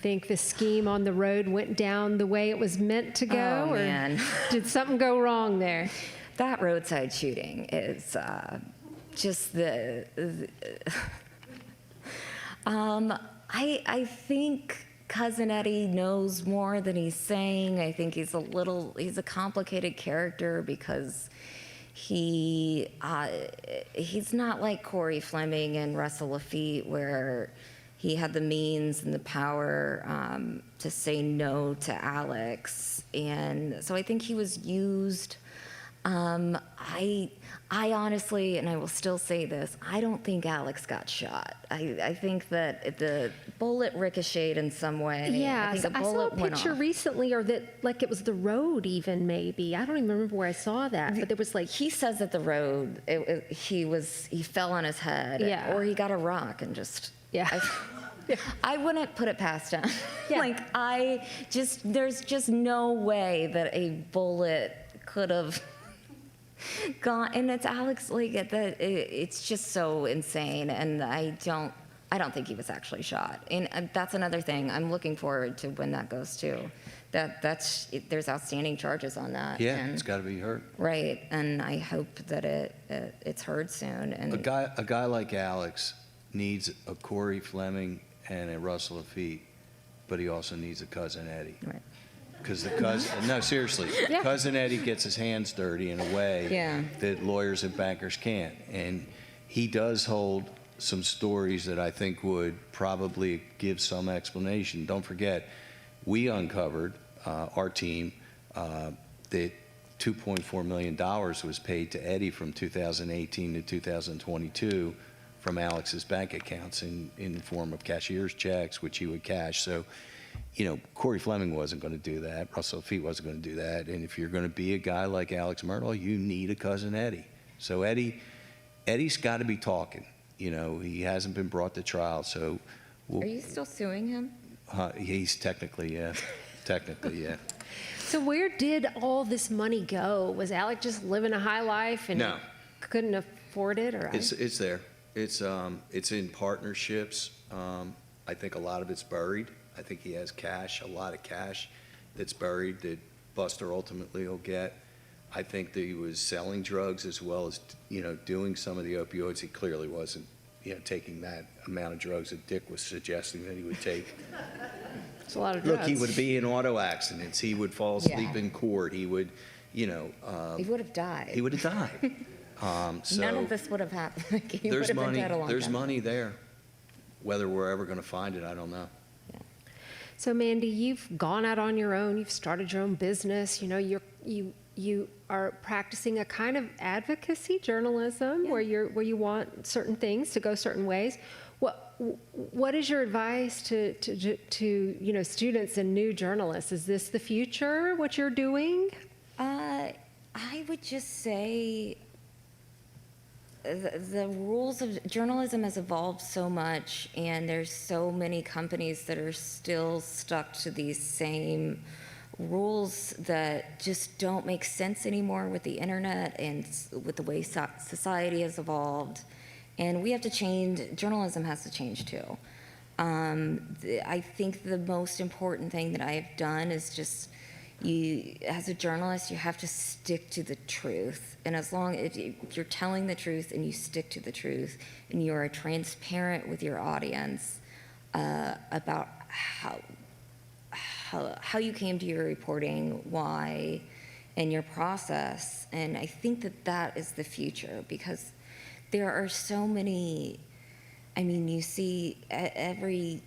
think the scheme on the road went down the way it was meant to go? Oh, or man. Did something go wrong there? That roadside shooting is just I think Cousin Eddie knows more than he's saying. I think he's a complicated character because he's not like Corey Fleming and Russell Lafitte, where he had the means and the power to say no to Alex. And so I think he was used. I honestly, and I will still say this, I don't think Alex got shot. I think that the bullet ricocheted in some way. Yeah, I think a I saw a bullet went picture off. recently, or that like it was the road even maybe. I don't even remember where I saw that, but there was like. He says that the road, he fell on his head, Yeah. or he got a rock and just. Yeah. I wouldn't put it past him. Yeah. There's just no way that a bullet could have gone, and it's Alex, it's just so insane, and I don't think he was actually shot. And that's another thing. I'm looking forward to when that goes too. There's outstanding charges on that. Yeah, and, it's got to be heard. right, and I hope that it's heard soon. And A guy like Alex needs a Corey Fleming and a Russell Lafitte, but he also needs a Cousin Eddie. Right. Because no, seriously, Yeah. Cousin Eddie gets his hands dirty in a way Yeah. that lawyers and bankers can't. And he does hold some stories that I think would probably give some explanation. Don't forget, we uncovered, our team, that $2.4 million was paid to Eddie from 2018 to 2022 from Alex's bank accounts in the form of cashier's checks, which he would cash. So, Corey Fleming wasn't going to do that. Russell Lafitte wasn't going to do that. And if you're going to be a guy like Alex Murdaugh, you need a Cousin Eddie. So Eddie's got to be talking. He hasn't been brought to trial. So are you still suing him? he's technically, yeah. Technically, yeah. So where did all this money go? Was Alec just living a high life and No. couldn't afford it? Or It's there. It's in partnerships. I think a lot of it's buried. I think he has cash, a lot of cash that's buried that Buster ultimately will get. I think that he was selling drugs as well as, doing some of the opioids. He clearly wasn't, taking that amount of drugs that Dick was suggesting that he would take. It's a lot of drugs. Look, he would be in auto accidents. He would fall asleep in court. He would, He would have died. he would have died. So None of this would have happened. He would there's have been money. dead a long There's time. money there. Whether we're ever going to find it, I don't know. So Mandy, you've gone out on your own. You've started your own business. You are practicing a kind of advocacy journalism where you want certain things to go certain ways. What is your advice to students and new journalists? Is this the future? What you're doing? I would just say the rules of journalism has evolved so much, and there's so many companies that are still stuck to these same rules that just don't make sense anymore with the internet and with the way society has evolved. And we have to change. Journalism has to change too. I think the most important thing that I have done is just as a journalist, you have to stick to the truth. And as long as you're telling the truth and you stick to the truth and you are transparent with your audience about how you came to your reporting, why, and your process. And I think that is the future, because there are so many, I mean, you see every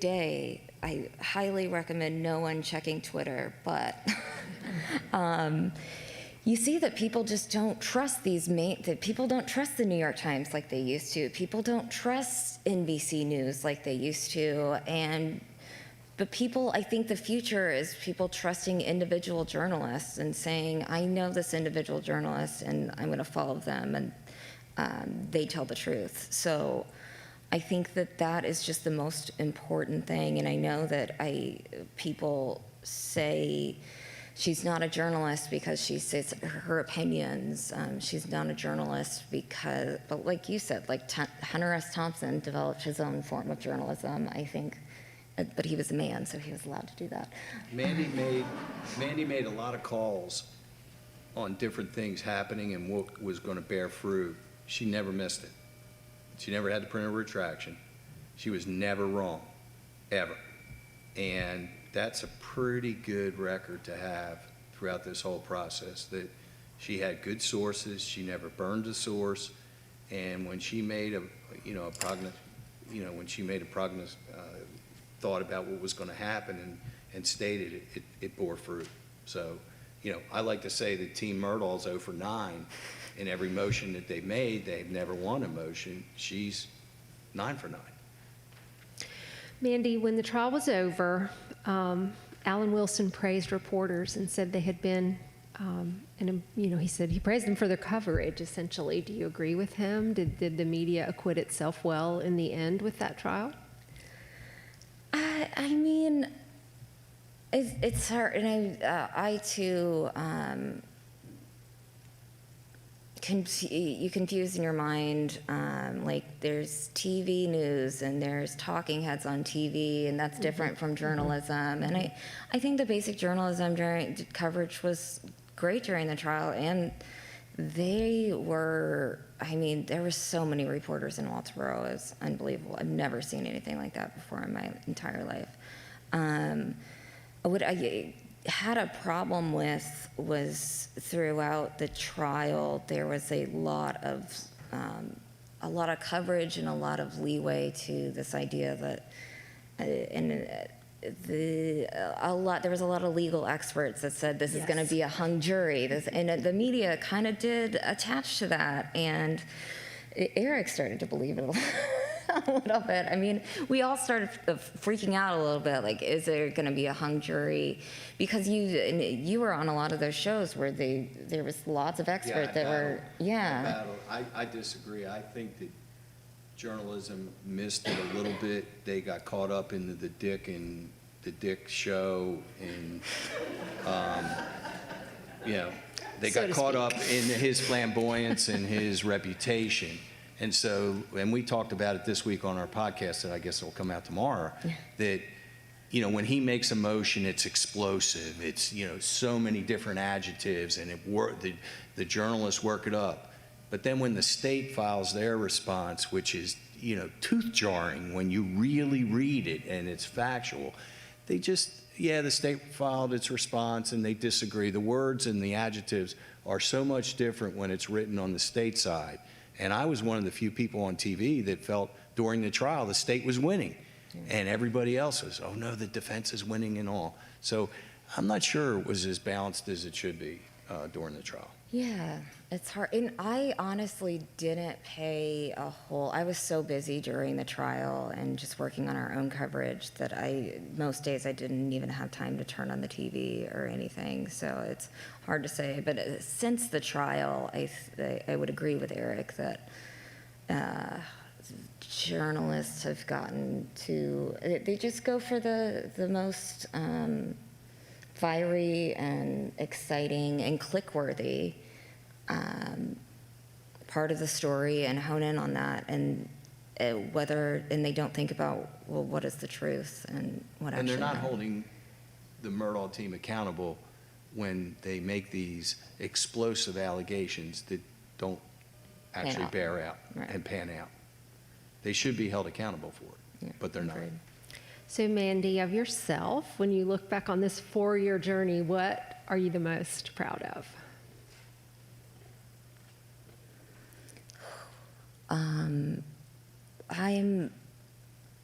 day. I highly recommend no one checking Twitter, but you see that people just don't trust that people don't trust the New York Times like they used to. People don't trust NBC News like they used to. But people, I think the future is people trusting individual journalists and saying, I know this individual journalist and I'm going to follow them, and they tell the truth. So I think that is just the most important thing. And I know that people say she's not a journalist because she says her opinions. She's not a journalist because, but like you said, like Hunter S. Thompson developed his own form of journalism, I think. But he was a man, so he was allowed to do that. Mandy made a lot of calls on different things happening and what was going to bear fruit. She never missed it. She never had to print a retraction. She was never wrong, ever. And that's a pretty good record to have throughout this whole process, that she had good sources, she never burned a source, and when she made thought about what was going to happen and stated it, it bore fruit. So, I like to say that Team Myrdal's 0 for 9 in every motion that they've made. They've never won a motion. She's 9 for 9. Mandy, when the trial was over, Alan Wilson praised reporters and said they had been, he said he praised them for their coverage, essentially. Do you agree with him? Did the media acquit itself well in the end with that trial? I mean, it's hard, and I too, you confuse in your mind, like there's TV news and there's talking heads on TV, and that's different from journalism. And I think the basic journalism coverage was great during the trial, and there were so many reporters in Walterboro. It was unbelievable. I've never seen anything like that before in my entire life. What I had a problem with was throughout the trial, there was a lot of coverage and a lot of leeway to this idea that, there was a lot of legal experts that said this is going to be a hung jury. And the media kind of did attach to that, and Eric started to believe it a little bit. I mean, we all started freaking out a little bit, like, is there going to be a hung jury? Because you were on a lot of those shows where there was lots of experts I disagree. I think that journalism missed it a little bit. They got caught up into the Dick show, and they got caught up in his flamboyance and his reputation. And so, and we talked about it this week on our podcast that I guess will come out tomorrow, that, when he makes a motion, it's explosive. It's, so many different adjectives, and the journalists work it up. But then when the state files their response, which is, tooth-jarring when you really read it and it's factual, they just, the state filed its response and they disagree. The words and the adjectives are so much different when it's written on the state side. And I was one of the few people on TV that felt during the trial the state was winning. And everybody else was, oh no, the defense is winning and all. So I'm not sure it was as balanced as it should be during the trial. Yeah, it's hard. And I honestly didn't I was so busy during the trial and just working on our own coverage that most days I didn't even have time to turn on the TV or anything. So it's hard to say. But since the trial, I would agree with Eric that journalists have gotten they just go for the most fiery and exciting and click-worthy part of the story and hone in on that, and they don't think about, well, what is the truth and what actually And they're not happened. holding the Murdaugh team accountable when they make these explosive allegations that don't actually out. bear out Right. and pan out. They should be held accountable for it, but they're not. Agreed. So Mandy, of yourself, when you look back on this 4-year journey, what are you the most proud of? I'm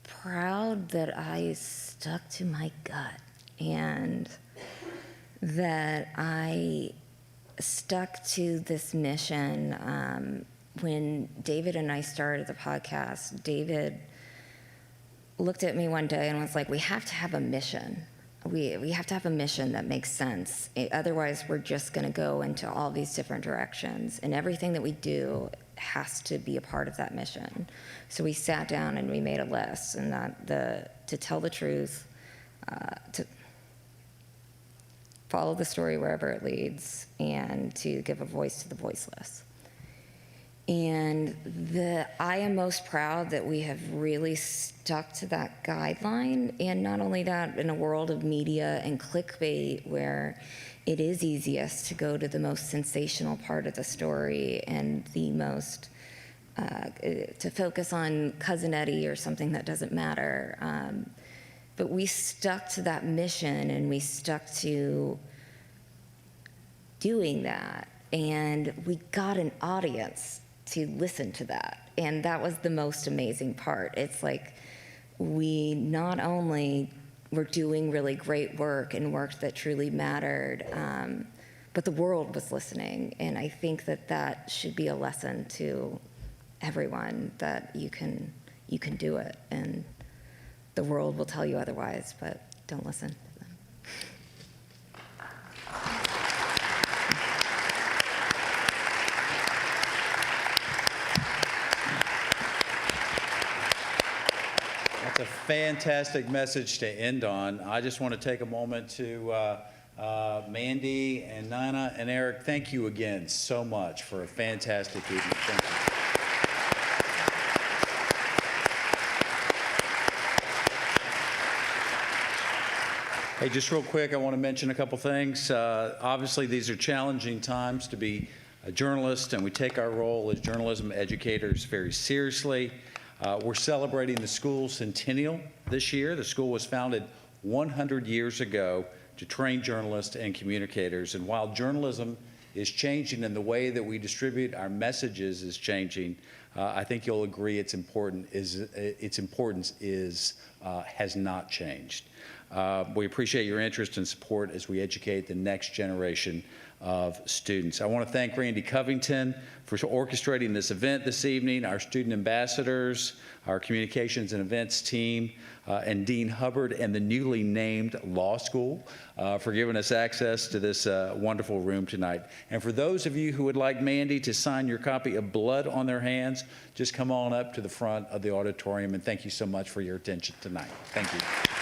proud that I stuck to my gut and that I stuck to this mission. When David and I started the podcast, David looked at me one day and was like, we have to have a mission. We have to have a mission that makes sense. Otherwise, we're just going to go into all these different directions. And everything that we do has to be a part of that mission. So we sat down and we made a list, and to tell the truth, to follow the story wherever it leads, and to give a voice to the voiceless. And I am most proud that we have really stuck to that guideline. And not only that, in a world of media and clickbait where it is easiest to go to the most sensational part of the story and the most, to focus on Cousin Eddie or something that doesn't matter. But we stuck to that mission, and we stuck to doing that. And we got an audience to listen to that. And that was the most amazing part. It's like we not only were doing really great work and work that truly mattered, but the world was listening. And I think that should be a lesson to everyone, that you can do it. And the world will tell you otherwise, but don't listen to them. That's a fantastic message to end on. I just want to take a moment to Mandy and Nina and Eric, thank you again so much for a fantastic evening. Thank you. Hey, just real quick, I want to mention a couple things. Obviously, these are challenging times to be a journalist, and we take our role as journalism educators very seriously. We're celebrating the school centennial this year. The school was founded 100 years ago to train journalists and communicators. And while journalism is changing and the way that we distribute our messages is changing, I think you'll agree its importance has not changed. We appreciate your interest and support as we educate the next generation of students. I want to thank Randy Covington for orchestrating this event this evening, our student ambassadors, our communications and events team, and Dean Hubbard and the newly named law school for giving us access to this wonderful room tonight. And for those of you who would like Mandy to sign your copy of Blood on Their Hands, just come on up to the front of the auditorium, and thank you so much for your attention tonight. Thank you.